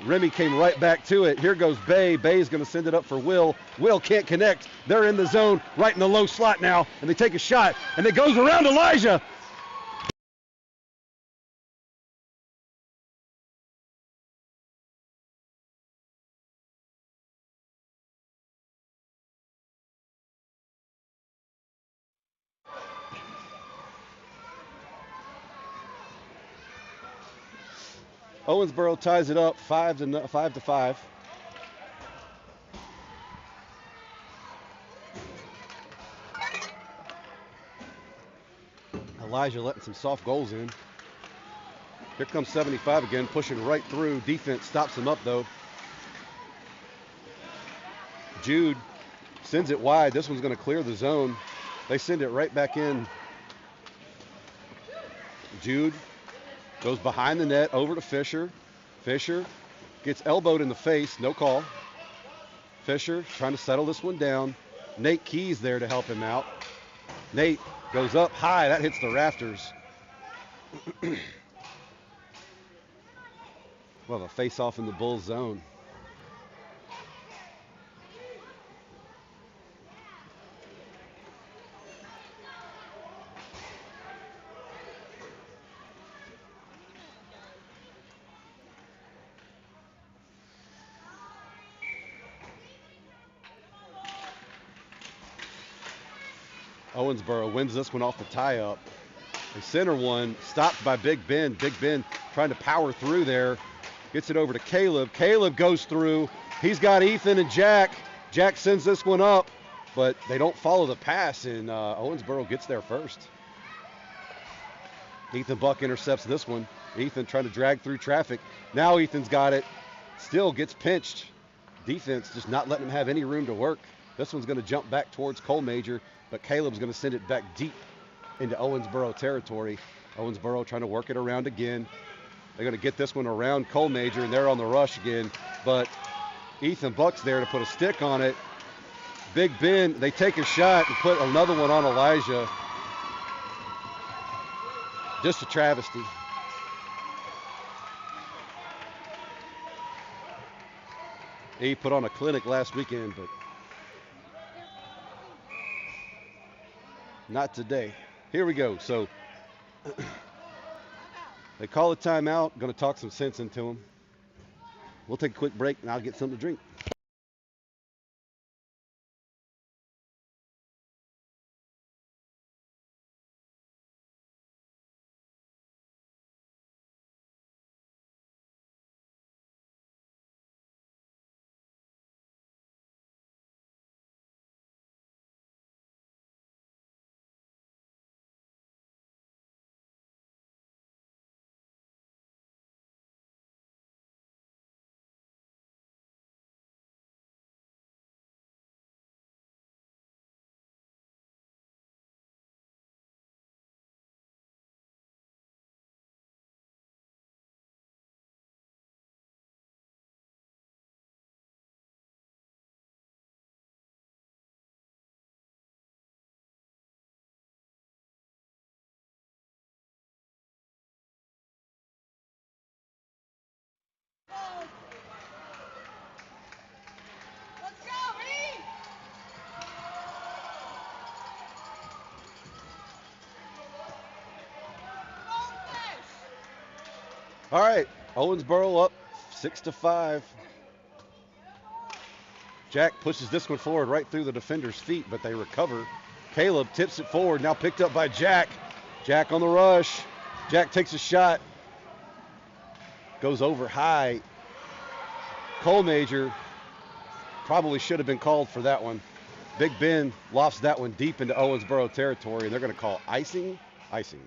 Remy came right back to it. Here goes Bay. Bay's going to send it up for Will. Will can't connect. They're in the zone, right in the low slot now, and they take a shot, and it goes around Elijah. Owensboro ties it up 5-5. Elijah letting some soft goals in. Here comes 75 again, pushing right through. Defense stops him up though. Jude sends it wide. This one's going to clear the zone. They send it right back in. Jude goes behind the net, over to Fisher. Fisher gets elbowed in the face, no call. Fisher trying to settle this one down. Nate Keys there to help him out. Nate goes up high, that hits the rafters. Well, a face-off in the Bulls zone. Owensboro wins this one off the tie-up. The center one stopped by Big Ben. Big Ben trying to power through there. Gets it over to Caleb. Caleb goes through. He's got Ethan and Jack. Jack sends this one up, but they don't follow the pass, and Owensboro gets there first. Ethan Buck intercepts this one. Ethan trying to drag through traffic. Now Ethan's got it. Still gets pinched. Defense just not letting him have any room to work. This one's going to jump back towards Colt Major, but Caleb's going to send it back deep into Owensboro territory. Owensboro trying to work it around again. They're going to get this one around Colt Major, and they're on the rush again. But Ethan Buck's there to put a stick on it. Big Ben, they take a shot and put another one on Elijah. Just a travesty. He put on a clinic last weekend, but not today. Here we go. So they call a timeout. Going to talk some sense into him. We'll take a quick break, and I'll get something to drink. All right, Owensboro up 6-5. Jack pushes this one forward right through the defender's feet, but they recover. Caleb tips it forward, now picked up by Jack. Jack on the rush. Jack takes a shot. Goes over high. Cole Major probably should have been called for that one. Big Ben lofts that one deep into Owensboro territory, and they're going to call icing. Icing.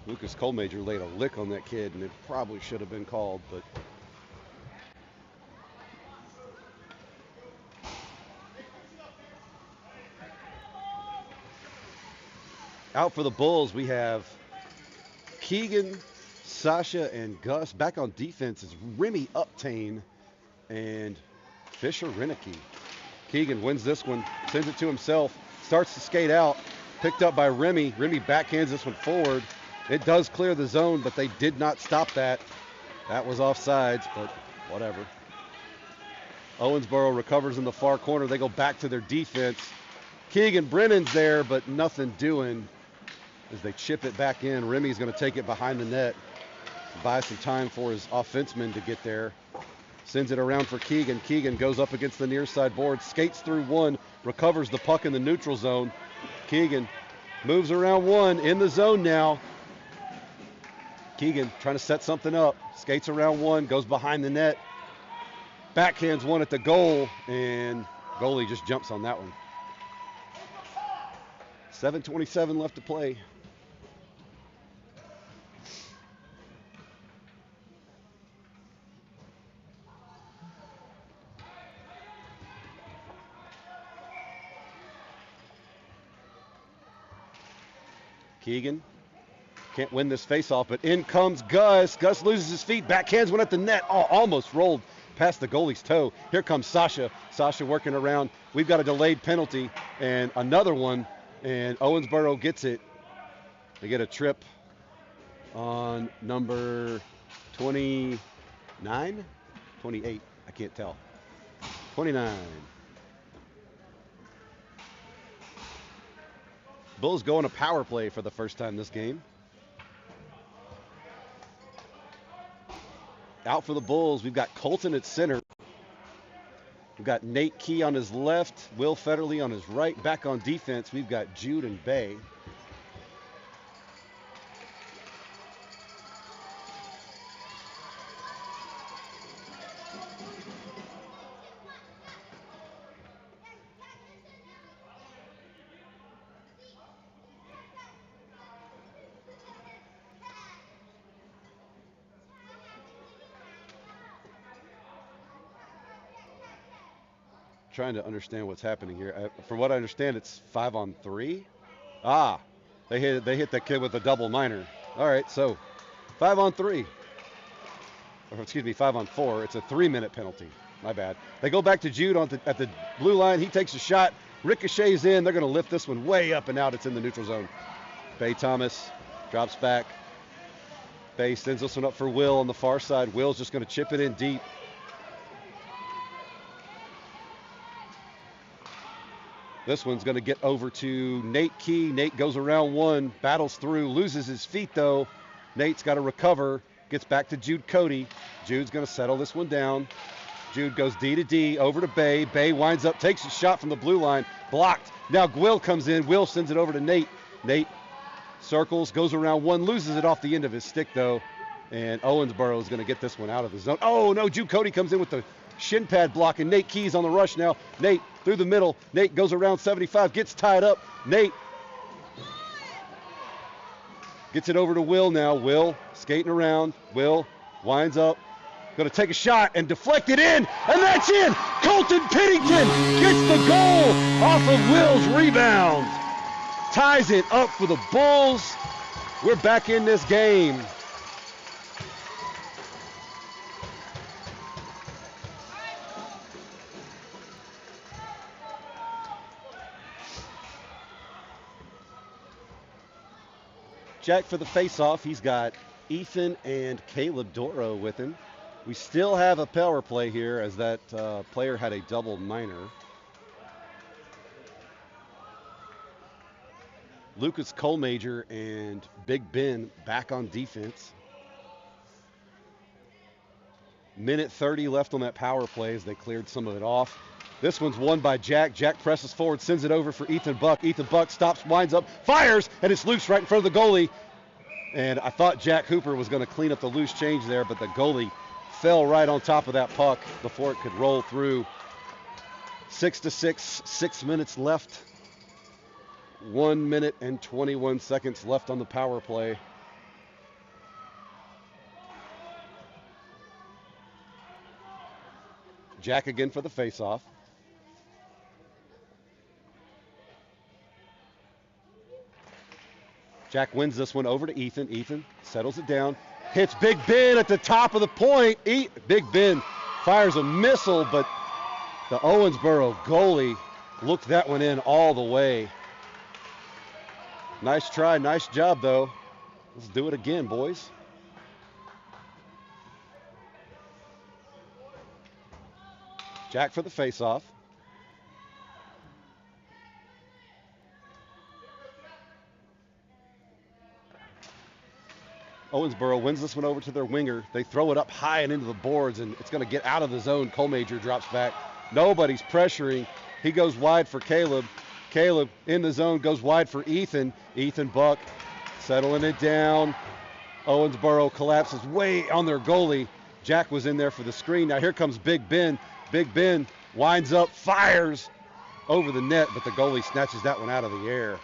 Lucas Cole Major laid a lick on that kid, and it probably should have been called, but out for the Bulls, we have Keegan, Sasha, and Gus. Back on defense is Remy Uptain and Fisher Renicky. Keegan wins this one, sends it to himself, starts to skate out, picked up by Remy. Remy backhands this one forward. It does clear the zone, but they did not stop that. That was offsides, but whatever. Owensboro recovers in the far corner. They go back to their defense. Keegan Brennan's there, but nothing doing as they chip it back in. Remy's going to take it behind the net, buy some time for his offenseman to get there. Sends it around for Keegan. Keegan goes up against the near side board, skates through one, recovers the puck in the neutral zone. Keegan moves around one, in the zone now. Keegan trying to set something up, skates around one, goes behind the net, backhands one at the goal, and goalie just jumps on that one. 7:27 left to play. Keegan can't win this faceoff, but in comes Gus. Gus loses his feet, backhands one at the net. Oh, almost rolled past the goalie's toe. Here comes Sasha. Sasha working around. We've got a delayed penalty and another one, and Owensboro gets it. They get a trip on number 29? 28, I can't tell. 29. Bulls go on a power play for the first time this game. Out for the Bulls, we've got Colton at center. We've got Nate Key on his left, Will Federley on his right. Back on defense, we've got Jude and Bay. Trying to understand what's happening here. From what I understand, it's 5-on-3. Ah, they hit that kid with a double minor. All right, so 5-on-3. Or excuse me, 5-on-4. It's a 3-minute penalty. My bad. They go back to Jude at the blue line. He takes a shot, ricochets in. They're going to lift this one way up and out. It's in the neutral zone. Bay Thomas drops back. Bay sends this one up for Will on the far side. Will's just going to chip it in deep. This one's going to get over to Nate Key. Nate goes around one, battles through, loses his feet though. Nate's got to recover, gets back to Jude Cody. Jude's going to settle this one down. Jude goes D to D, over to Bay. Bay winds up, takes a shot from the blue line, blocked. Now Will comes in. Will sends it over to Nate. Nate circles, goes around one, loses it off the end of his stick though. And Owensboro is going to get this one out of the zone. Oh no, Jude Cody comes in with the shin pad block, and Nate Key's on the rush now. Nate through the middle. Nate goes around 75, gets tied up. Nate gets it over to Will now. Will skating around. Will winds up. Going to take a shot and deflect it in, and that's in. Colton Pennington gets the goal off of Will's rebound. Ties it up for the Bulls. We're back in this game. Jack for the face-off. He's got Ethan and Caleb Doro with him. We still have a power play here as that player had a double minor. Lucas Colmajor and Big Ben back on defense. Minute 30 left on that power play as they cleared some of it off. This one's won by Jack. Jack presses forward, sends it over for Ethan Buck. Ethan Buck stops, winds up, fires, and it's loose right in front of the goalie. And I thought Jack Hooper was going to clean up the loose change there, but the goalie fell right on top of that puck before it could roll through. 6-6, 6 minutes left. 1 minute and 21 seconds left on the power play. Jack again for the faceoff. Jack wins this one over to Ethan. Ethan settles it down. Hits Big Ben at the top of the point. Big Ben fires a missile, but the Owensboro goalie looked that one in all the way. Nice try, nice job though. Let's do it again, boys. Jack for the faceoff. Owensboro wins this one over to their winger. They throw it up high and into the boards, and it's going to get out of the zone. Colmajor drops back. Nobody's pressuring. He goes wide for Caleb. Caleb in the zone goes wide for Ethan. Ethan Buck settling it down. Owensboro collapses way on their goalie. Jack was in there for the screen. Now here comes Big Ben. Big Ben winds up, fires over the net, but the goalie snatches that one out of the air.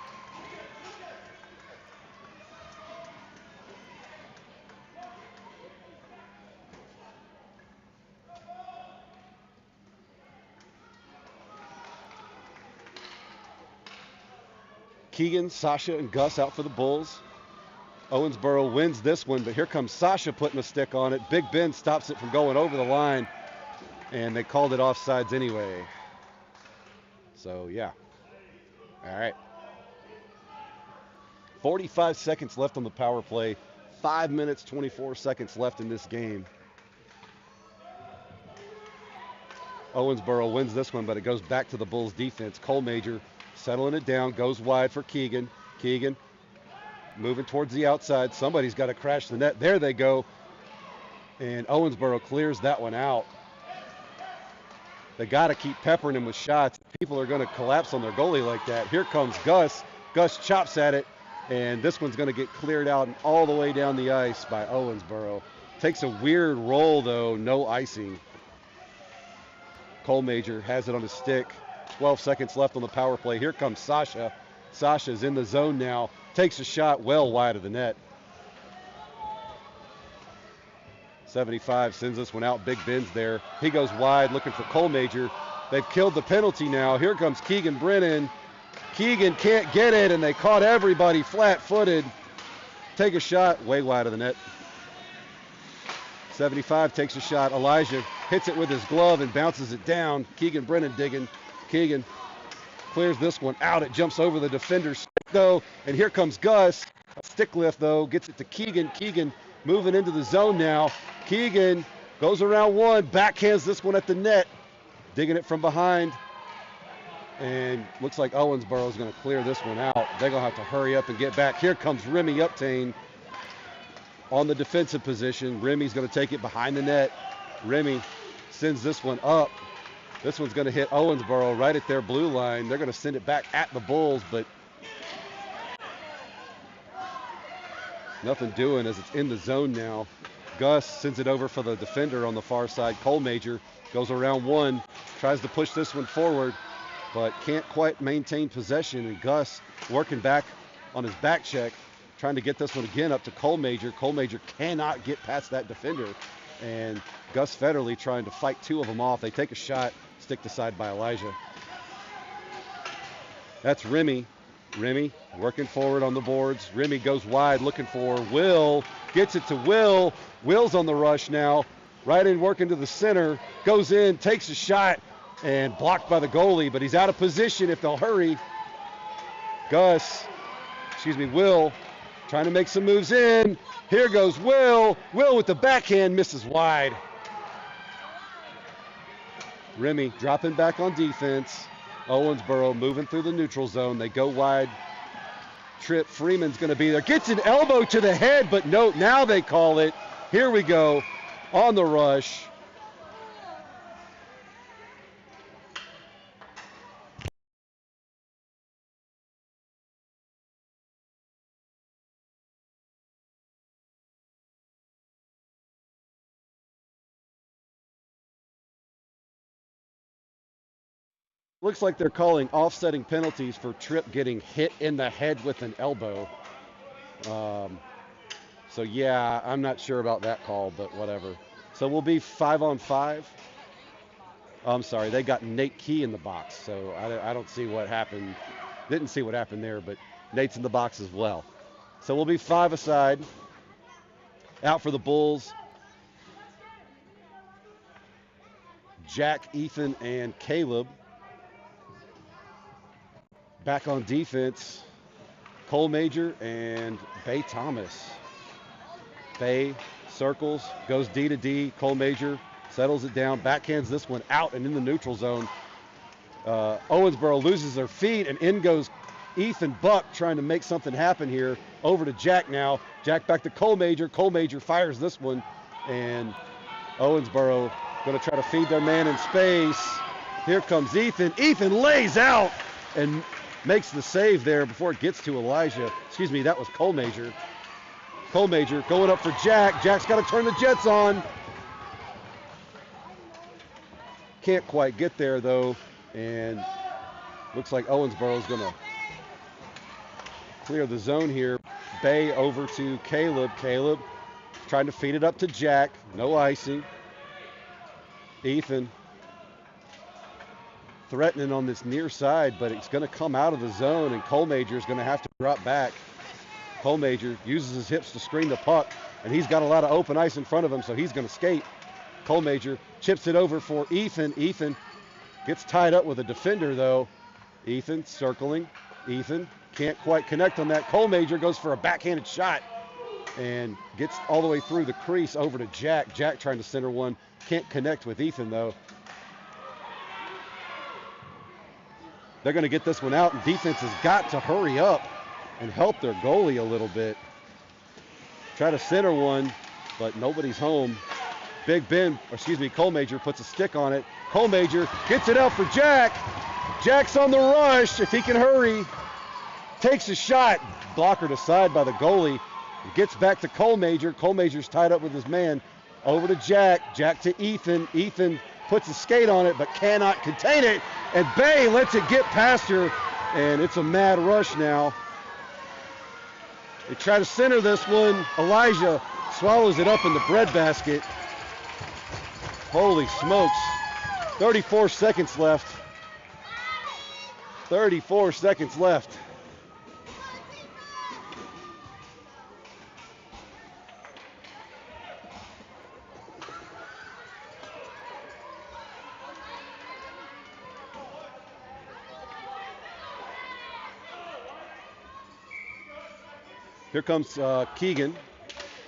Keegan, Sasha, and Gus out for the Bulls. Owensboro wins this one, but here comes Sasha putting a stick on it. Big Ben stops it from going over the line, and they called it offsides anyway. So, yeah. All right. 45 seconds left on the power play. 5 minutes, 24 seconds left in this game. Owensboro wins this one, but it goes back to the Bulls defense. Colmajor settling it down, goes wide for Keegan. Keegan moving towards the outside. Somebody's got to crash the net. There they go. And Owensboro clears that one out. They got to keep peppering him with shots. People are going to collapse on their goalie like that. Here comes Gus. Gus chops at it, and this one's going to get cleared out and all the way down the ice by Owensboro. Takes a weird roll, though, no icing. Colmajor has it on his stick. 12 seconds left on the power play. Here comes Sasha. Sasha's in the zone now. Takes a shot well wide of the net. 75 sends this one out. Big Ben's there. He goes wide looking for Colmajor. They've killed the penalty now. Here comes Keegan Brennan. Keegan can't get it, and they caught everybody flat-footed. Take a shot way wide of the net. 75 takes a shot. Elijah hits it with his glove and bounces it down. Keegan Brennan digging. Keegan clears this one out. It jumps over the defender's stick, though, and here comes Gus. A stick lift, though, gets it to Keegan. Keegan moving into the zone now. Keegan goes around one, backhands this one at the net, digging it from behind. And looks like Owensboro is going to clear this one out. They're going to have to hurry up and get back. Here comes Remy Uptain on the defensive position. Remy's going to take it behind the net. Remy sends this one up. This one's going to hit Owensboro right at their blue line. They're going to send it back at the Bulls, but nothing doing as it's in the zone now. Gus sends it over for the defender on the far side. Colmajor goes around one, tries to push this one forward, but can't quite maintain possession. And Gus working back on his back check, trying to get this one again up to Colmajor. Colmajor cannot get past that defender. And Gus Federley trying to fight two of them off. They take a shot, stick to side by Elijah. That's Remy. Remy working forward on the boards. Remy goes wide looking for Will. Gets it to Will. Will's on the rush now. Right in working to the center. Goes in, takes a shot, and blocked by the goalie, but he's out of position if they'll hurry. Will trying to make some moves in. Here goes Will. Will with the backhand, misses wide. Remy dropping back on defense. Owensboro moving through the neutral zone. They go wide. Trip, Freeman's going to be there. Gets an elbow to the head, but no, now they call it. Here we go on the rush. Looks like they're calling offsetting penalties for Tripp getting hit in the head with an elbow. So yeah, I'm not sure about that call, but whatever. So we'll be 5-on-5. I'm sorry, they got Nate Key in the box, so I don't see what happened. Didn't see what happened there, but Nate's in the box as well. So we'll be 5 aside. Out for the Bulls. Jack, Ethan, and Caleb. Back on defense, Cole Major and Bay Thomas. Bay circles, goes D to D. Cole Major settles it down, backhands this one out and in the neutral zone. Owensboro loses their feet, and in goes Ethan Buck trying to make something happen here. Over to Jack now. Jack back to Cole Major. Cole Major fires this one, and Owensboro going to try to feed their man in space. Here comes Ethan. Ethan lays out and makes the save there before it gets to Elijah. Excuse me, that was Cole Major. Cole Major going up for Jack. Jack's got to turn the Jets on. Can't quite get there though, and looks like Owensboro's going to clear the zone here. Bay over to Caleb. Caleb trying to feed it up to Jack. No icing. Ethan threatening on this near side, but it's going to come out of the zone, and Cole Major is going to have to drop back. Cole Major uses his hips to screen the puck, and he's got a lot of open ice in front of him, so he's going to skate. Cole Major chips it over for Ethan. Ethan gets tied up with a defender, though. Ethan circling. Ethan can't quite connect on that. Cole Major goes for a backhanded shot and gets all the way through the crease over to Jack. Jack trying to center one. Can't connect with Ethan, though. They're going to get this one out, and defense has got to hurry up and help their goalie a little bit. Try to center one, but nobody's home. Cole Major puts a stick on it. Cole Major gets it out for Jack. Jack's on the rush if he can hurry. Takes a shot. Blockered aside by the goalie. Gets back to Cole Major. Cole Major's tied up with his man. Over to Jack. Jack to Ethan. Ethan puts a skate on it but cannot contain it. And Bay lets it get past her. And it's a mad rush now. They try to center this one. Elijah swallows it up in the breadbasket. Holy smokes. 34 seconds left. 34 seconds left. Here comes Keegan.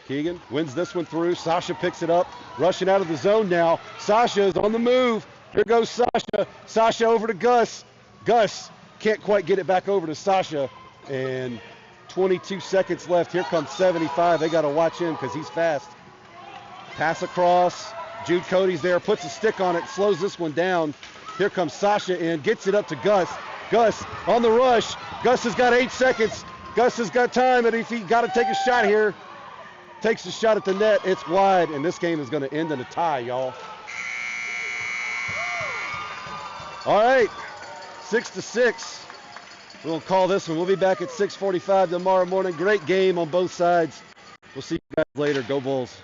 Keegan wins this one through. Sasha picks it up. Rushing out of the zone now. Sasha is on the move. Here goes Sasha. Sasha over to Gus. Gus can't quite get it back over to Sasha. And 22 seconds left. Here comes 75. They got to watch him because he's fast. Pass across. Jude Cody's there. Puts a stick on it. Slows this one down. Here comes Sasha in. Gets it up to Gus. Gus on the rush. Gus has got 8 seconds. Gus has got time, and if he got to take a shot here, takes a shot at the net, it's wide, and this game is going to end in a tie, y'all. All right, 6-6. We'll call this one. We'll be back at 6:45 tomorrow morning. Great game on both sides. We'll see you guys later. Go Bulls.